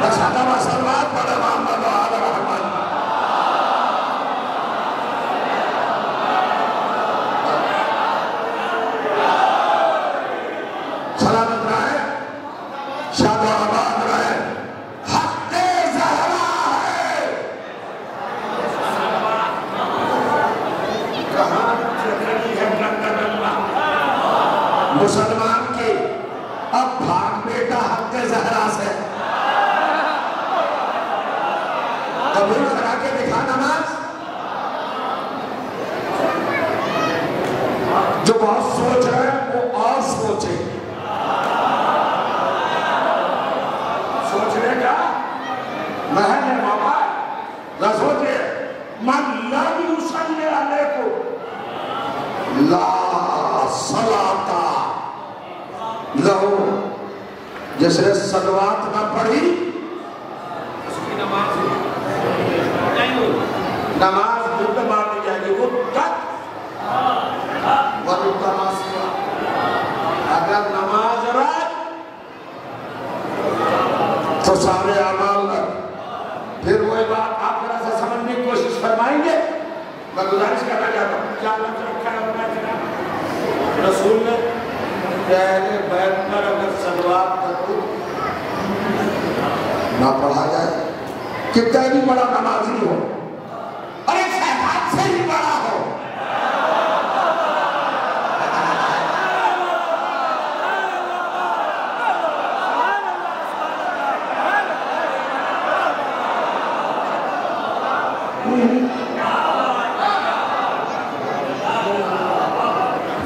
اس کا مسلمان کی اب بھاگ بیٹا حق زہرا سے قبول کرا کے دکھا نماز جو بہت سوچ رہے ہیں وہ اور سوچے سوچنے کا محل ہے بابا نہ سوچے من لم یصلی علیکم لا صلاۃ لہو جس نے صلوات نہ پڑھی اس کی نماز بدھ مانی جائے گی وہ تک اگر نماز رات میں گزارش کرنا چاہتا ہوں کیا لفظ رکھا ہے اپنا جناب رسول نے اہل بیت پر اگر صلوات درود نہ پڑھا جائے کتنا بھی بڑا نمازی ہو اور ایک شیطان سے بھی بڑا ہو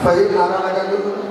فہیم نعرہ لگا جو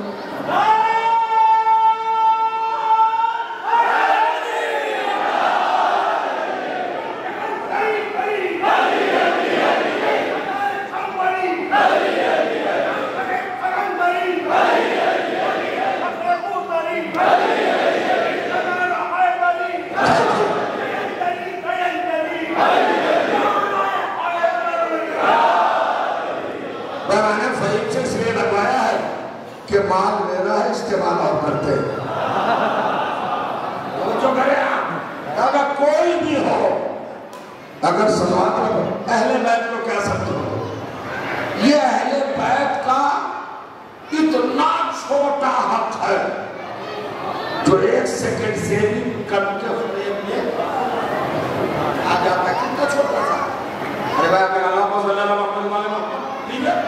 مال میرا ہے استعمال اور کرتے جو کرے اگر کوئی بھی ہو اگر صلوات اہل بیت کو کہہ سکتے ہو یہ اہل بیت کا اتنا چھوٹا حق ہے جو 1 سیکنڈ سے بھی کم کے فریب میں آ جاتا ہے کتنا چھوٹا سا ارے بھائی اگر اللہ کو صلی اللہ علیہ وسلم ٹھیک ہے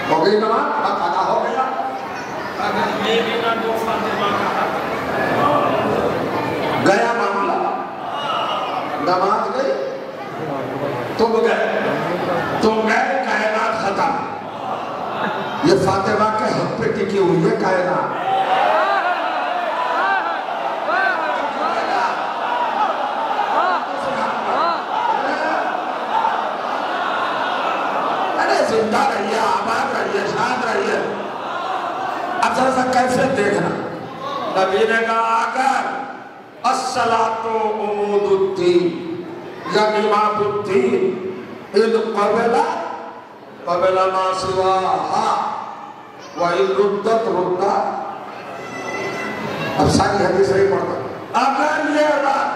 ہو گئی نماز حق ادا ہو گیا اگر یہ بھی نہ دو فاطمہ کا حق گیا معاملہ نماز گئی تم گئے کائنات ختم یہ فاطمہ کے حق پہ ٹکی ہوئی ہے کائنات ارے زندہ رہیے آباد رہیے شاد رہیے اب ذرا سا کیفیت دیکھنا نبی نے کہا اگر الصلاۃ عمود الدین یا امام الدین اذ قبل ما سواها وإن ردت ردا اب ساری حدیث نہیں پڑھتا اگر یہ رات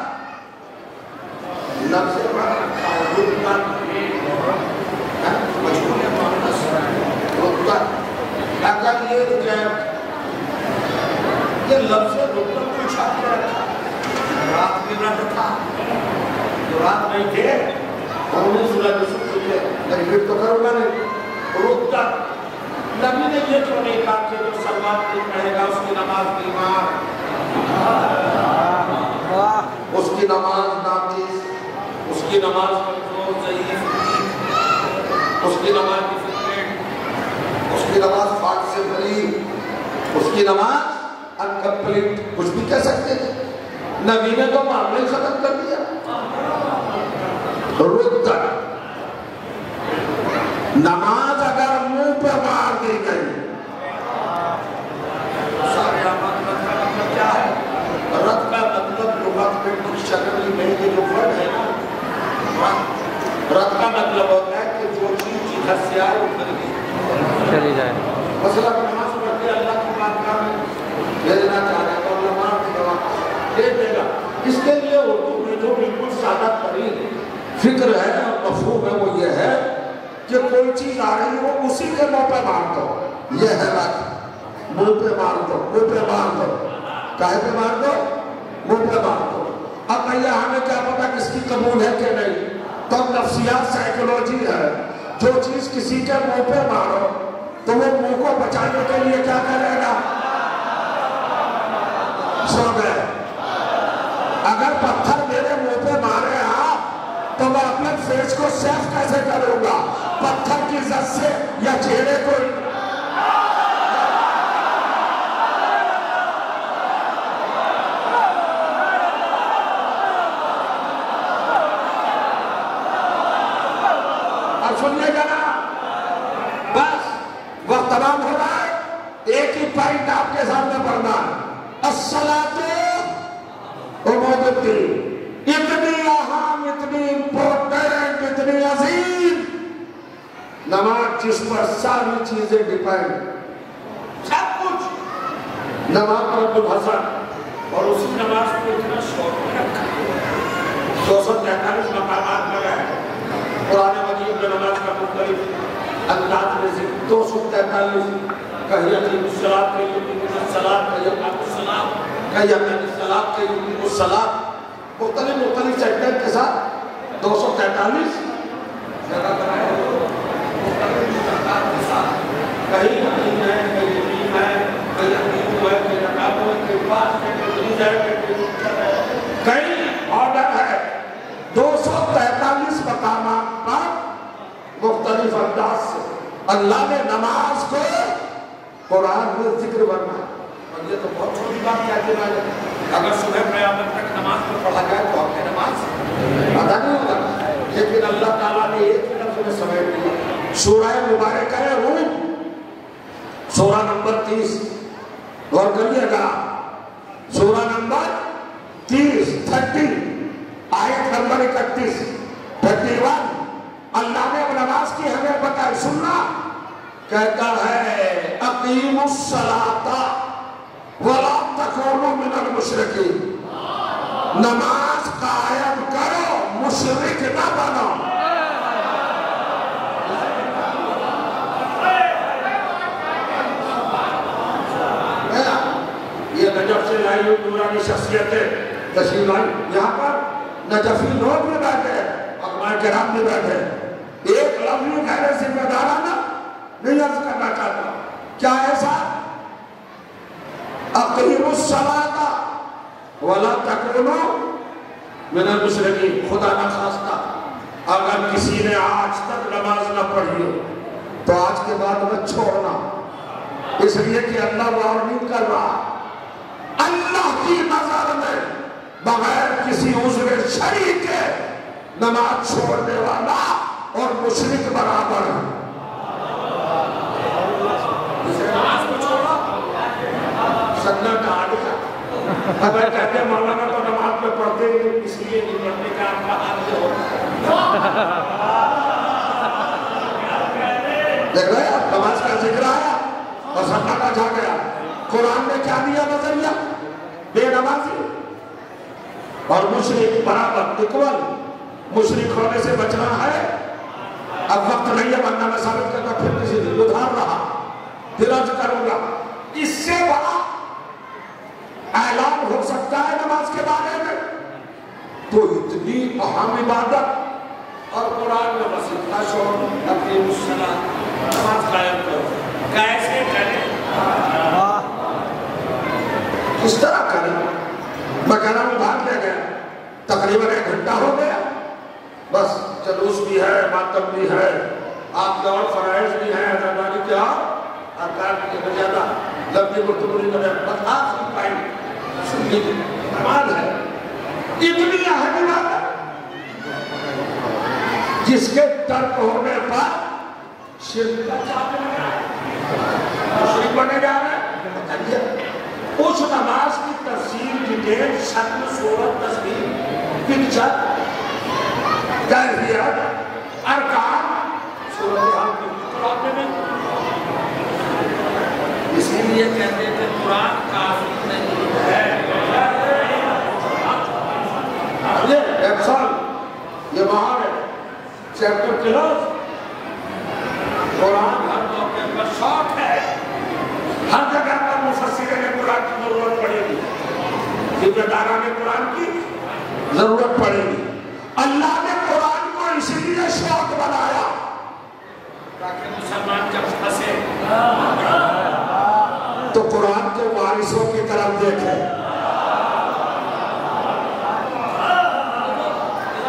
لفظ پر رکھا ردت مجھول مؤنث ردت اگر یہ لفظ رکن کو چھاپ کے رکھا رات بھی نہ رکھا جو رات نہیں تھے انہیں صلح رسول تھے لیکن پھر تو کرو گا نہیں رکن نبی نے یہ کیوں نہیں کہا کہ جو صلوات نہیں پڑھے گا اس کی نماز بیمار اس کی نماز ناقص اس کی نماز کمزور ضعیف اس کی نماز اس کی نماز پاک سے بھری اس کی نماز انکمپلیٹ کچھ بھی کہہ سکتے ہیں نبی نے تو معاملے ختم کر دیا رد نماز اگر منہ پہ مار دی گئی سارے مطلب کیا ہے رد کا مطلب لغت میں کچھ شکل نہیں کہ جو فرد ہے نا رد کا مطلب ہوتا ہے کہ جو چیز جدھر سے آئے ادھر گئی چلی جائے مسئلہ کو نماز پڑھتے اللہ کی بارگاہ میں بھیجنا چاہ رہے ہیں تو اللہ معاف کی دعا دے دے گا اس کے لیے اردو میں جو بالکل سادہ ترین فکر ہے اور مفہوم ہے وہ یہ ہے کہ کوئی چیز آ رہی ہو اسی کے منہ پہ مار دو یہ ہے بات منہ پہ مار دو منہ پہ مار دو کہے پہ مار دو منہ پہ مار دو اب بھیا ہمیں کیا پتا کس کی قبول ہے کہ نہیں تو نفسیات سائیکولوجی ہے جو چیز کسی کے منہ پہ مارو تو وہ منہ کو بچانے کے لیے کیا کرے گا سو گئے اگر پتھر میرے منہ پہ مارے آپ تو میں اپنے فیس کو سیف کیسے کروں گا پتھر کی عزت سے یا چہرے کو اب سنیے گا نا بس وقت تمام ہو رہا ہے ایک ہی پوائنٹ آپ کے سامنے پڑھنا الصلاۃ عمود الدین اتنی اہم اتنی امپورٹنٹ اتنی عظیم نماز جس پر ساری چیزیں ڈیپینڈ سب کچھ نماز رب الحسن اور اسی نماز کو اتنا شوق میں رکھا 243 مقامات پر ہے قرآن مجید میں نماز کا مختلف انداز میں سے 243 کہیں یقین الصلاۃ کہیں یقین الصلاۃ کہیں یقین الصلاۃ کہیں یقین الصلاۃ کہیں یقین الصلاۃ مختلف سیکٹر کے ساتھ 243 جگہ بنائے مختلف کے ساتھ کہیں یقین ہے کہیں یقین ہے کہیں یقین ہے کہیں رکاب ہے کہیں پاس ہے کہیں دلیز ہے کہیں آرڈر ہے 243 مقامات پر مختلف انداز سے اللہ نے نماز کو قرآن میں ذکر بننا. اور یہ تو بہت چھوٹی بات کہتے ہیں اگر صبح قیامت تک نماز میں پڑھا جائے تو آپ کی نماز ادا نہیں ہوگا, لیکن اللہ تعالیٰ نے ایک لفظ میں سمیٹ دیا. سورہ مبارکہ ہے روم, سورہ نمبر 30, غور کریے گا, سورہ نمبر 30 آیت نمبر 31 31. اللہ نے نماز کی ہمیں بتائی, سننا کہتا ہے اقیموا الصلاۃ ولا تکونوا من المشرکین, نماز قائم کرو مشرک نہ بنو. یہ نجف سے لائی ہوئی نورانی شخصیتیں تشریف لائی. یہاں پر نجفی لوگ بھی بیٹھے ہیں, علماء کرام بھی بیٹھے ہیں. ایک لفظ غیر ذمہ دارانہ نہیں عرض کرنا چاہتا. کیا ایسا اقیموا الصلاۃ ولا تکونوا من المشرکین. خدا نہ خواستہ اگر کسی نے آج تک نماز نہ پڑھی ہو تو آج کے بعد مت چھوڑنا, اس لیے کہ اللہ وارننگ کر رہا. اللہ کی نظر میں بغیر کسی عذر شرعی کے نماز چھوڑنے والا اور مشرک برابر ہے. نماز کو چھوڑا سننا کہاں گیا. اگر کہتے ہیں مولانا تو نماز میں پڑھتے ہیں اس لیے نہیں پڑھنے کا آپ کا حال یہ ہوتا. دیکھ رہے ہیں نماز کا ذکر آیا اور سننا کا جا گیا. قرآن نے کیا دیا نظریہ؟ بے نمازی اور مشرک برابر اکول. مشرک ہونے سے بچنا ہے. اب وقت نہیں ہے ورنہ میں ثابت کرنا پھر کسی دن ادھار رہا پھر عرض کروں گا. اس سے بڑا اعلان ہو سکتا ہے نماز کے بارے میں؟ تو اتنی اہم عبادت اور قرآن میں بس اتنا شور اقیموا الصلاۃ, نماز قائم کرو. کیسے کریں, کس طرح کریں؟ میں کہہ رہا ہوں بات لے گیا تقریباً 1 گھنٹہ ہو گیا. بس جلوس بھی ہے, ماتم بھی ہے, آپ کے اور فرائض بھی ہیں, ازاداری کے ارکان کی زیادہ لمبی گفتگو نہیں کریں. بس آخری پوائنٹ سننے کی کمال ہے. اتنی اہم عبادت جس کے ترک ہونے پر شرک کا چاپ لگا ہے, مشرک بنے جا رہے ہیں. اس نماز کی تفصیل, ڈیٹیل, شکل, صورت, تصویر, پکچر, کیفیت, ارکان صورتحال کی قرآن میں نہیں. اسی لیے کہتے ہیں کہ قرآن کافی نہیں ہے. یہ ایک سال یہ باہر ہے چیپٹر کلاس. قرآن ہر موقع پر شاٹ ہے. ہر جگہ پر مفسرین قرآن کی ضرورت پڑے گی, ذمہ داران قرآن کی ضرورت پڑے گی. اللہ نے قرآن کو اسی لیے شوق بنایا تاکہ مسلمان جب پھنسے تو قرآن کے وارثوں کی طرف دیکھے.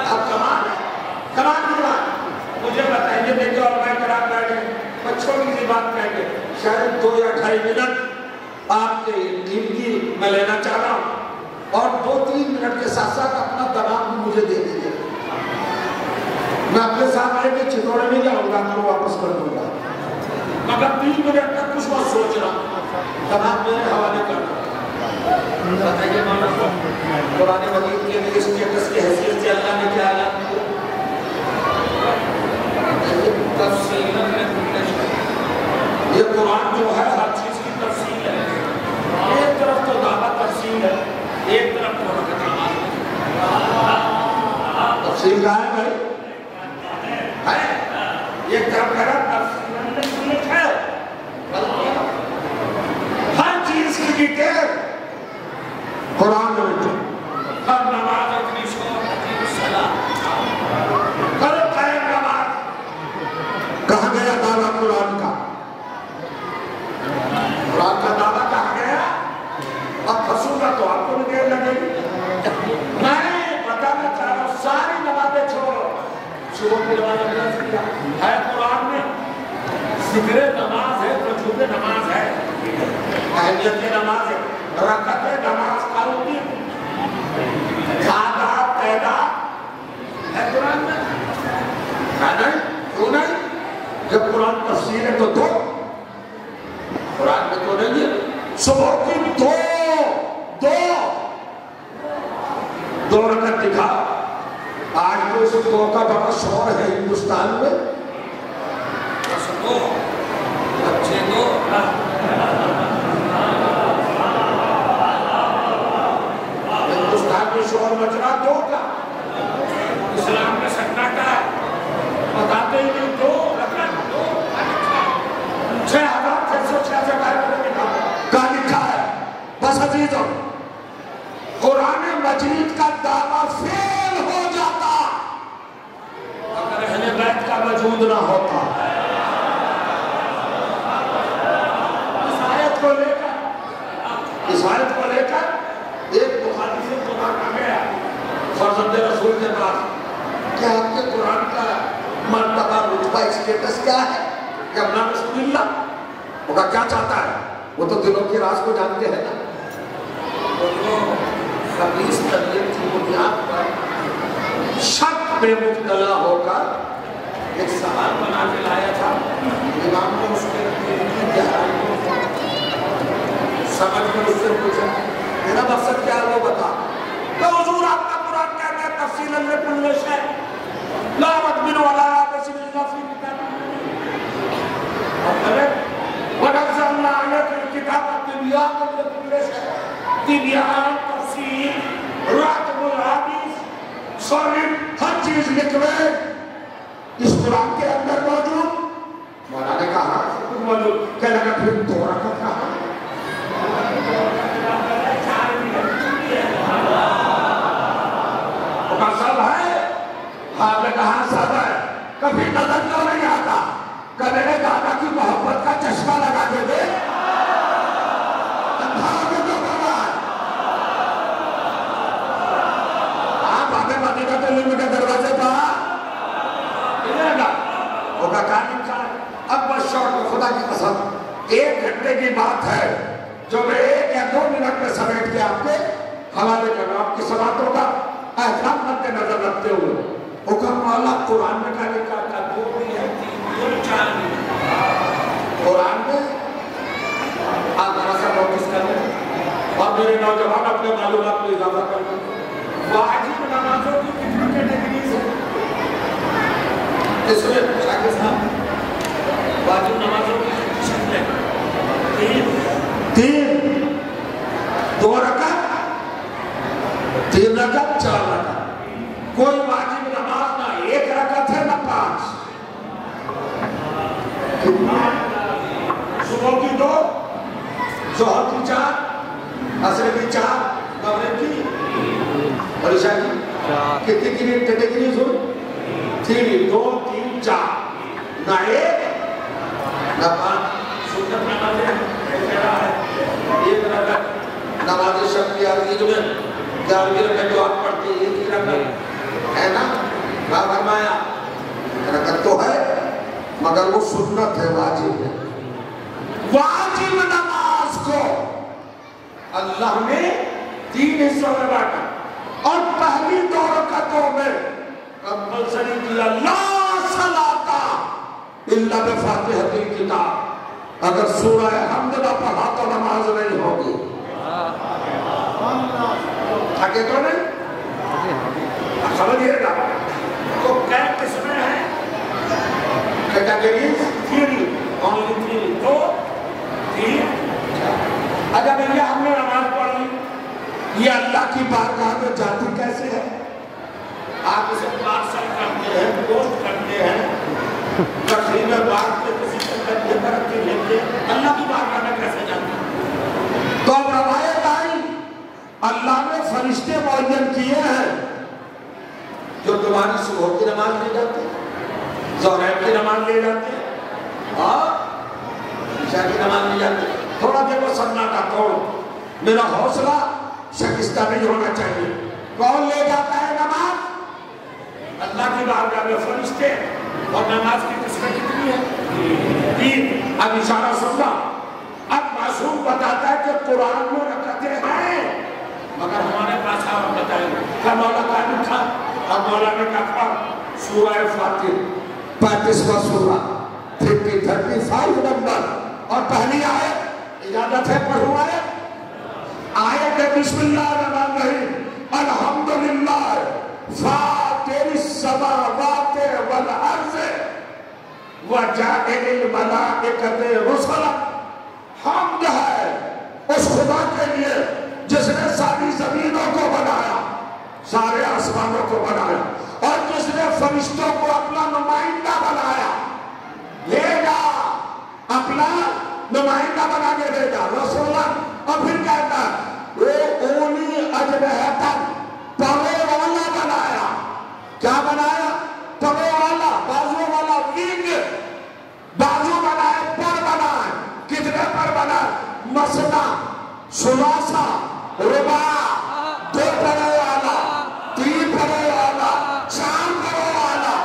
اب کمان کی بات مجھے بتائیے. دیکھو اور میں کرام بیٹھے چھوٹی سی بات کہیں گے, شاید 2 یا 2.5 منٹ آپ کے قیمتی میں لینا چاہ رہا ہوں, اور 2-3 منٹ کے ساتھ ساتھ اپنا دماغ بھی مجھے دے دیجیے. میں اپنے سامنے کے چتوڑے میں جاؤں گا تو واپس کر دوں گا, مگر 3 منٹ تک کچھ بات سوچ رہا ہوں, دماغ میرے حوالے کر دوں. بتائیے مولانا قرآن مجید کے اسٹیٹس کی حیثیت سے اللہ نے کیا اعلان کیا؟ تفصیل یہ قرآن جو ہے ہر چیز کی تفصیل ہے. ایک طرف تو دعویٰ تفصیل ہے, ایک طرف تو تفصیل کا ہے بھائی, ایک طرف کہہ رہا تفصیل ذکر نماز ہے، وجوب نماز ہے، اہمیت نماز ہے، رکعت نماز کا روٹین آداب پیدا ہے قرآن میں، ہے نہیں؟ کیوں نہیں؟ جب قرآن تفسیر ہے تو دو، قرآن میں تو نہیں ہے صبح کی دو رکعت دکھا. آج تو اس دو کا بڑا شور ہے ہندوستان میں، اچھے دو ہندوستان میں شور مچ رہا دو کا، اسلام میں سناٹا ہے، بتاتے ہی نہیں دو رکعت دو 6666 کا لکھا ہے. بس عزیزوں قرآن مجید کا دعویٰ فیل ہو جاتا اگر اہل بیت کا وجود نہ ہوتا. اس آیت کو لے کر ایک محدث قرآن آ گیا فرزند رسول کے پاس کہ آپ کے قرآن کا مرتبہ رتبہ اسٹیٹس کیا ہے کہ اپنا رسول اللہ وہ کا کیا چاہتا ہے؟ وہ تو دلوں کے راز کو جانتے ہیں نا. خبیث طبیعت کی بنیاد پر شک میں مبتلا ہو کر ایک سوال بنا کے لایا تھا. امام نے اس کے گہرائی کو سمجھ کر اس سے پوچھا میرا مقصد کیا ہے وہ بتا. تو حضور آپ کا قرآن کہتا ہے تفصیل لکل شیء لا مدمن ولا بسم اللہ فی کتاب وَنَزَّلْنَا عَلَيْكَ الْكِتَابَ تِبْيَانًا لِكُلِّ شَيْءٍ تبیان تفسیر راتب الحدیث صرف ہر چیز لکھوے اس قرآن کے اندر موجود. مولا نے کہا موجود کہ لگا پھر دو رکعت کہا وہ سب ہے. آپ نے کہا سب ہے. کبھی نظر کیوں نہیں آتا کہ میرے دادا کی محبت کا چشمہ لگا کے دے آپ آگے مدینہ تعلیم کے دروازے پر ملے گا وہ کا کہانی کا. اب بس شوق خدا کی قسم 1 گھنٹے کی بات ہے جو میں 1 یا 2 منٹ میں سمیٹ کے آپ کے حوالے کر رہا ہوں. آپ کی سماعتوں کا احترام مد نظر رکھتے ہوئے حکم والا قرآن میں کہا لکھا تھا 2 بھی ہے 3 بھی 4 بھی قرآن میں آپ ذرا سا نوٹس کریں اور میرے نوجوان اپنے معلومات میں اضافہ کریں. واجب نمازوں کی کتنی کیٹیگریز ہیں اس میں شاکر صاحب واجب نمازوں کی شکلیں 3 2 رکعت 3 رکعت 4 رکعت. کوئی واجب نماز نہ 1 رکعت ہے نہ 5. صبح کی 2 ظہر کی 4 عصر کی 4 مغرب کی اور عشاء کی کتنی کی کیٹیگریز ہو 3 2 3 4 نہ 1 نہ 5. سنت نماز ہے 1 رکعت نماز شب کی عرضی جو ہے 11 رکعت جو آپ پڑھتے ہیں 1 رکعت ہے نا. کہا فرمایا رکعت تو ہے مگر وہ سنت ہے واجب ہے. واجب نماز کو اللہ نے 3 حصوں میں بانٹا اور پہلی 2 رکعتوں میں کمپلسری کیا لا صلاۃ الا بفاتحۃ الکتاب. اگر سورہ حمد نہ پڑھا تو نماز نہیں ہوگی. آگے تو نہیں سمجھئے گا. تو کیا قسمیں ہیں کیٹیگریز 3 only 3 2 3 اگر یہ ہم نے نماز پڑھی یہ اللہ کی بارگاہ میں جاتی کیسے ہے؟ آپ اسے پارسل کرتے ہیں پوسٹ کرتے ہیں تقریب بات کے کسی طرح یہ ترقی لیتے اللہ کی بارگاہ میں کیسے جاتی؟ تو اب روایت آئی اللہ نے فرشتے معین کیے ہیں جو تمہاری صبح کی نماز لے جاتے ہیں ظہر کی نماز لے جاتے ہیں اور عشاء کی نماز لے جاتے ہیں. تھوڑا دیکھو سناٹا توڑ میرا حوصلہ شکستہ نہیں ہونا چاہیے. کون لے جاتا ہے نماز؟ اللہ کی بارگاہ میں فرشتے اور نماز کی قسمیں کتنی ہے؟ 3. اب اشارہ سمجھا. اب معصوم بتاتا ہے کہ قرآن میں رکعتیں ہیں مگر ہمارے پاس آپ بتائیں کہ مولا کا لکھا. اب مولا نے کہا سورہ فاتر 35واں سورہ 35 نمبر اور پہلی آیت اجازت ہے پڑھوں آیت ہے بسم اللہ الرحمن الرحیم الحمدللہ فاطر السماوات والارض وجاعل الملائکۃ رسلا. حمد ہے اس خدا کے لیے جس نے ساری زمینوں کو بنایا, سارے آسمانوں کو بنایا, اور جس نے فرشتوں کو اپنا نمائندہ بنایا, بھیجا, اپنا نمائندہ بنا کے بھیجا رسولا. اور پھر کہتا وہ اولی اجنحۃ پروں والا بنایا. کیا بنایا؟ پروں والا, بازو والا, ونگ. بازو بنائے, پر بنائے. کتنے پر بنائے؟ مثنا, ثلاثہ, رباع. 2 پروں والا, 3 پروں والا, 4 پروں والا.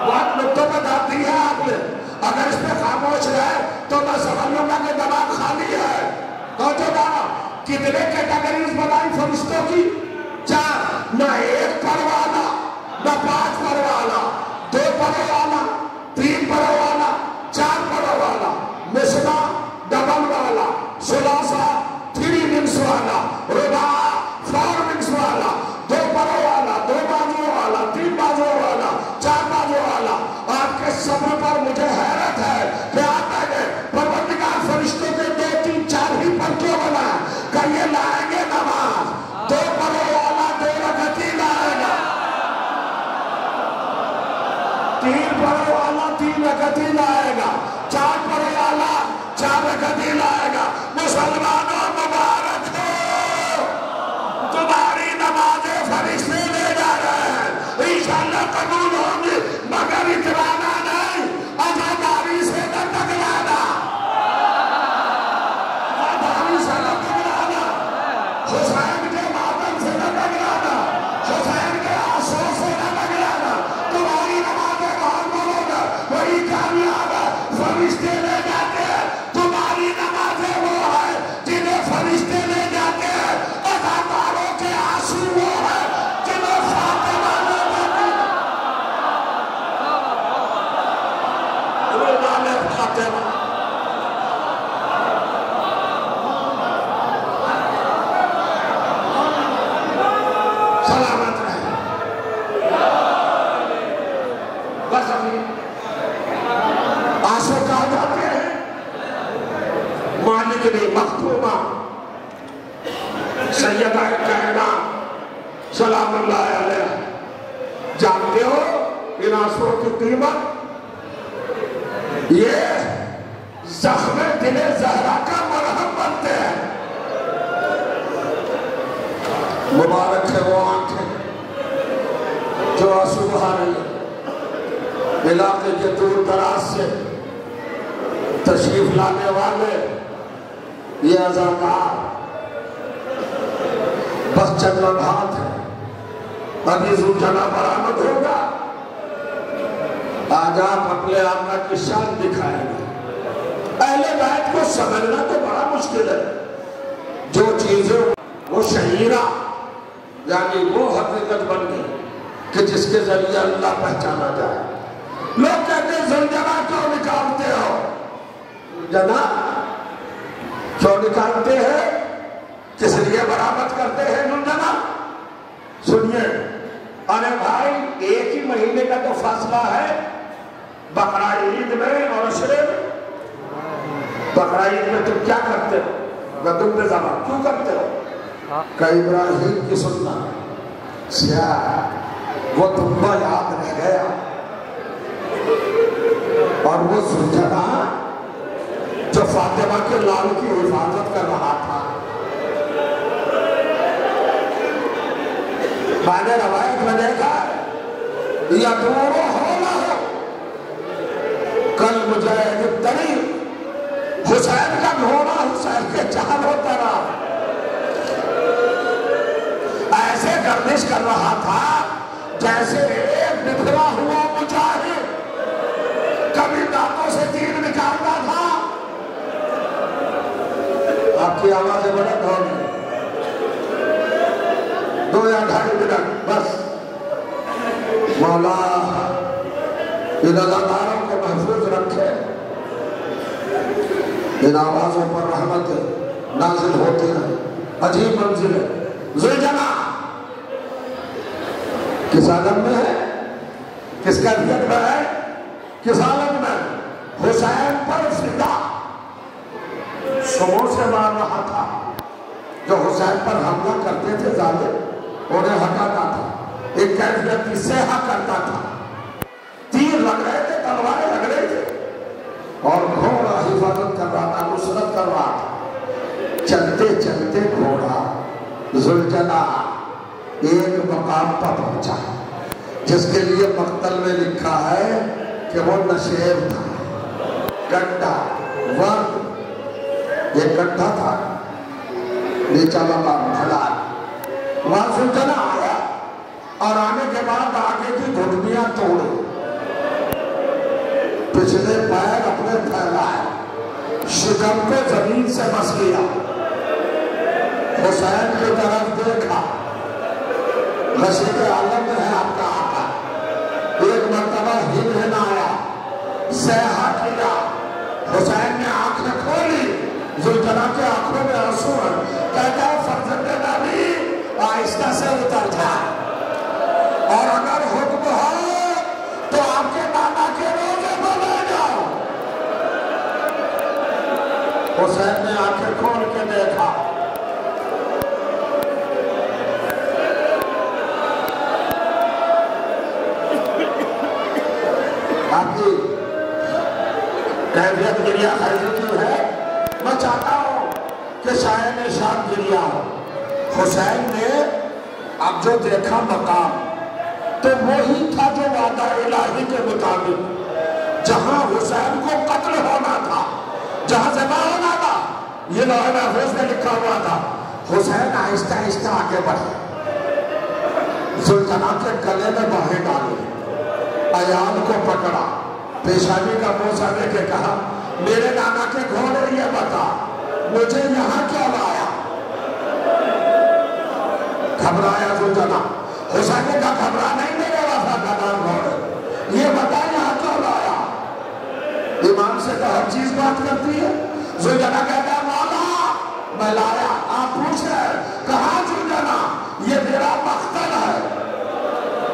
بہت نقطوں پہ بات دی ہے آپ نے. اگر اس پہ خاموش رہے تو میں سمجھ لوں گا کہ دماغ خالی ہے. توجہ دارا, کتنے کیٹیگریز بنائی فرشتوں کی؟ 4. نہ 1 پر والا, نہ 5 پر والا, 2 پر والا, 3 پر والا, 4 پر والا, مثنا ڈبل والا, ثلاثہ 3 ونگز والا, رباع 4 ونگز والا, 2 پر والا, 2 بازو والا, 3 بازو والا, 4 بازو والا. آپ کے صبر پر مجھے حیرت ہے کہ آپ نے پروردگار فرشتوں کے 2, 3, 4 ہی پر کیوں بنایا کہ یہ لائیں گے نماز. 2 پروں والا 2 رکعت ہی لائے گا, 3 پروں والا 3 رکعت ہی لائے گا, 4 پروں والا 4 رکعت ہی لائے گا. مسلمانوں مبارک ہو, تمہاری نمازیں فرشتے لے جا رہے ہیں, انشاءاللہ قبول ہوں گی. مگر اترانا نہیں, عزاداری سے نہ ٹکرانا, عزاداری سے نہ ٹکرانا, حسین کے ماتم سے نہ ٹکرانا, حسین کے آنسوں سے نہ ٹکرانا. تمہاری نمازیں بہت بولو گا وہی کامیاب ہے. فرشتے لے جاتے ہیں, تمہاری نمازیں وہ ہے جنہیں فرشتے لے جاتے ہیں. عزاداروں کے آنسو وہ ہے جنہیں فاطمہ لے جاتی ہے. سلامت رہے. بس ابھی آنسو کہا جاتے ہیں مالک نے مختومہ سیدہ کائنات سلام اللہ علیہ. جانتے ہو ان آنسو کی قیمت؟ یہ زخم دل زہرا کا مرہم بنتے ہیں. مبارک ہے وہ آنکھیں جو آنسو بہا رہی ہے. علاقے کے دور دراز سے تشریف لانے والے یہ عزاکار بس چند لمحات ہیں, ابھی زلجھنا برآمد ہوگا. آج آپ اپنے آقا کی شان دکھائیں گے. اہل بیت کو سمجھنا تو بڑا مشکل ہے. جو چیزیں وہ شہیرہ یعنی وہ حقیقت بن گئی کہ جس کے ذریعے اللہ پہچانا جائے. لوگ کہتے ہیں زلجھنا کیوں نکالتے ہو؟ زلجھنا کیوں نکالتے ہیں؟ کس لیے برآمد کرتے ہیں زلجھنا؟ سنیے, ارے بھائی ایک ہی مہینے کا تو فاصلہ ہے بقرہ عید میں اور عشرے میں. بقرہ عید میں تم کیا کرتے ہو؟ گندم پہ ذبح کیوں کرتے ہو؟ کہ ابراہیم کی سنت سیاہ وہ تم کو یاد رہ گیا, اور وہ زلجھنا جو فاطمہ کے لال کی حفاظت کر رہا تھا. میں نے روایت میں دیکھا یدور ہونا ہو کل مجاہد تری, حسین کا گھوڑا حسین کے چال ہوتا رہا. ایسے گردش کر رہا تھا جیسے ایک ان اداکاروں کو محفوظ رکھے، ان آوازوں پر رحمت نازل ہوتی رہے۔ عجیب منزل ہے۔ ذوالجلال کس عالم میں ہے؟ کس کیفیت میں ہے؟ کس عالم میں؟ حسین پر فدا سمو سے مار رہا تھا۔ جو حسین پر حملہ کرتے تھے ظالم، انہیں ہٹاتا تھا، ایک کیفیت کی سیاح کرتا تھا۔ تیر لگ رہے تھے، تلواریں لگ رہے تھے، اور گھوڑا حفاظت کر رہا تھا، نصرت کر رہا تھا۔ چلتے چلتے گھوڑا ذوالجلال ایک مقام پر پہنچا جس کے لیے مقتل میں لکھا ہے کہ وہ نشیب تھا، گڈھا، ورد، یہ گڈھا تھا، نیچا مقام ڈھلان۔ وہاں ذوالجلال آیا اور آنے کے بعد آگے کی گھٹنیاں توڑے، پچھلے پیر اپنے پھیلائے، شکم کو زمین سے بس کیا، حسین کی طرف دیکھا۔ رشید عالم میں ہے آپ کا آقا، ایک مرتبہ ہلایا، سیاح کیا، حسین نے آنکھیں کھولی، ذوالجلال کے آنکھوں میں آنسو ہیں، کہتا ہے فرزند نبی آہستہ سے اتر جا، اور اگر حکم ہو تو آپ کے نانا کے روزے پر لے جاؤ۔ حسین نے آنکھیں کھول کے دیکھا، آپ کی کیفیت گریہ خیزی کی ہے۔ میں چاہتا ہوں کہ شاعر نے شاد گریہ ہو۔ حسین نے اب جو دیکھا مقام تو وہی تھا جو وعدہ الہی کے مطابق، جہاں حسین کو قتل ہونا تھا، جہاں ذبح ہونا تھا، یہ لوح محفوظ میں لکھا ہوا تھا۔ حسین آہستہ آہستہ آگے بڑھے، ذوالجلال کے گلے میں باہیں ڈالی، عیال کو پکڑا، پیشانی کا بوسہ دے کے کہا میرے نانا کے گھوڑے یہ بتا مجھے یہاں کیوں لایا؟ گھبرایا ذوالجلال، حسین نے کہا گھبرا نہیں میرے وفادار گھوڑے، یہ بتا یہاں کیوں لایا؟ ایمان سے تو ہر چیز بات کرتی ہے۔ ذوالجلال کہتا ہے مولا میں لایا، آپ پوچھے کہاں ذوالجلال؟ یہ میرا مقتل ہے،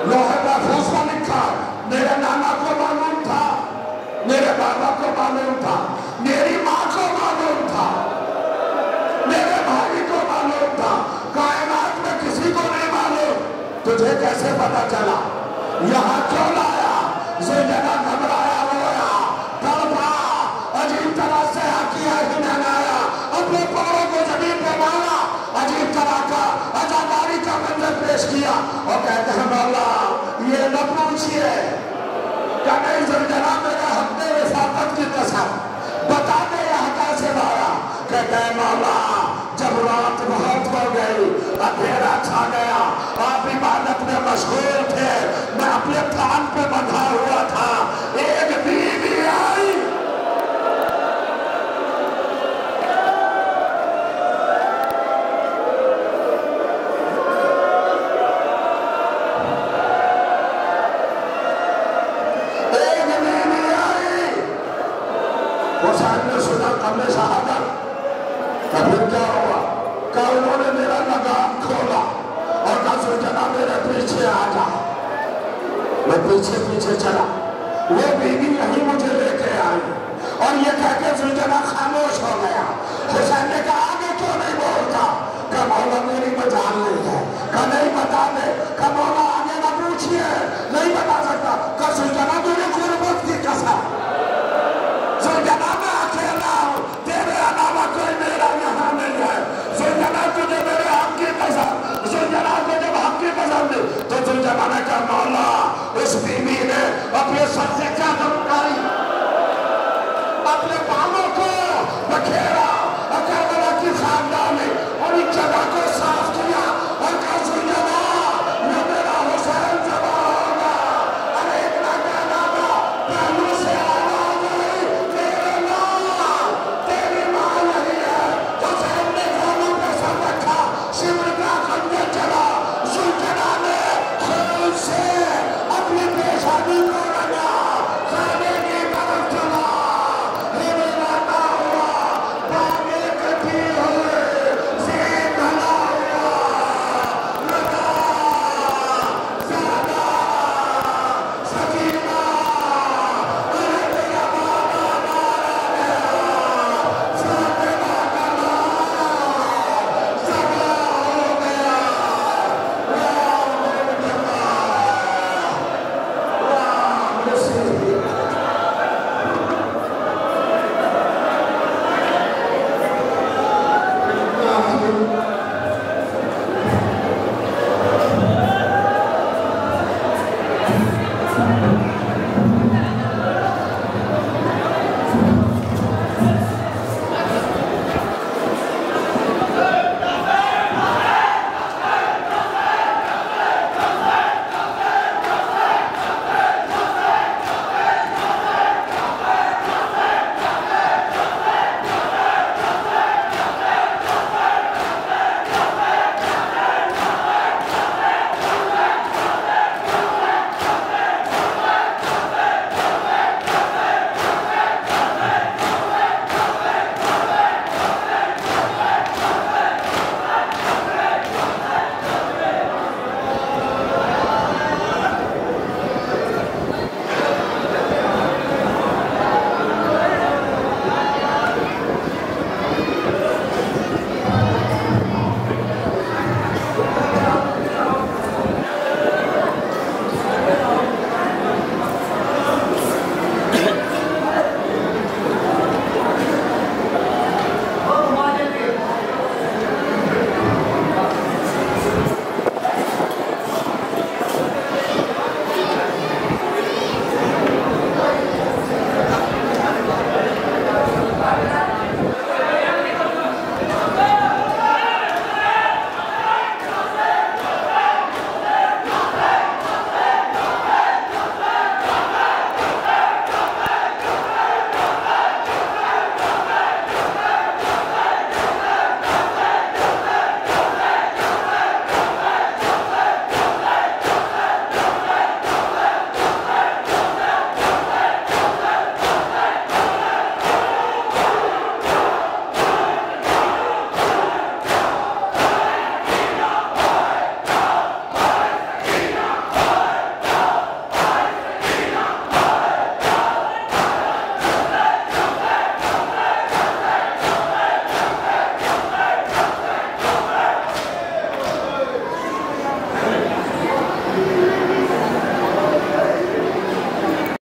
لوح محفوظ میں لکھا ہے، میرے نانا کو معلوم تھا، میرے بابا کو معلوم تھا، میری ماں کو معلوم تھا، میرے بھائی کو معلوم تھا، کائنات میں کسی کو نہیں معلوم، تجھے کیسے پتا چلا؟ یہاں کیوں لایا؟ ذوالجلال گھبرایا رویا، تڑپا، عجیب طرح سے کیا ہی نہ آیا، اپنے پاؤں کو زمین پہ مارا، عجیب طرح کا عزاداری کا منظر پیش کیا، اور کہتے ہیں مولا یہ نہ پوچھئے کہ نہیں ذوالجلال میرے حق میں رفاقت کی قسم بتا دے یہاں کیسے لایا؟ کہتے ہیں مولا جب رات بہت ہو گئی، اندھیرا چھا گیا، آپ عبادت میں مشغول تھے، میں اپنے کان پہ بندھا ہوا تھا، ایک بیوی آئی، حسین نے سنا قبل شہادت، پھر کیا ہوا؟ کہ انہوں نے میرا لگام کھولا اور کہا ذوالجلال میرے پیچھے آ جا، میں پیچھے پیچھے چلا، وہ بیوی یہی مجھے لے کے آئی، اور یہ کہہ کے ذوالجلال خاموش ہو گیا۔ حسین نے کہا آگے کیوں نہیں بولتا؟ کہ مولا میری مجال نہیں ہے، کہ نہیں بتا دے، کہ مولا آگے نہ پوچھئے، نہیں بتا سکتا، کہ ذوالجلال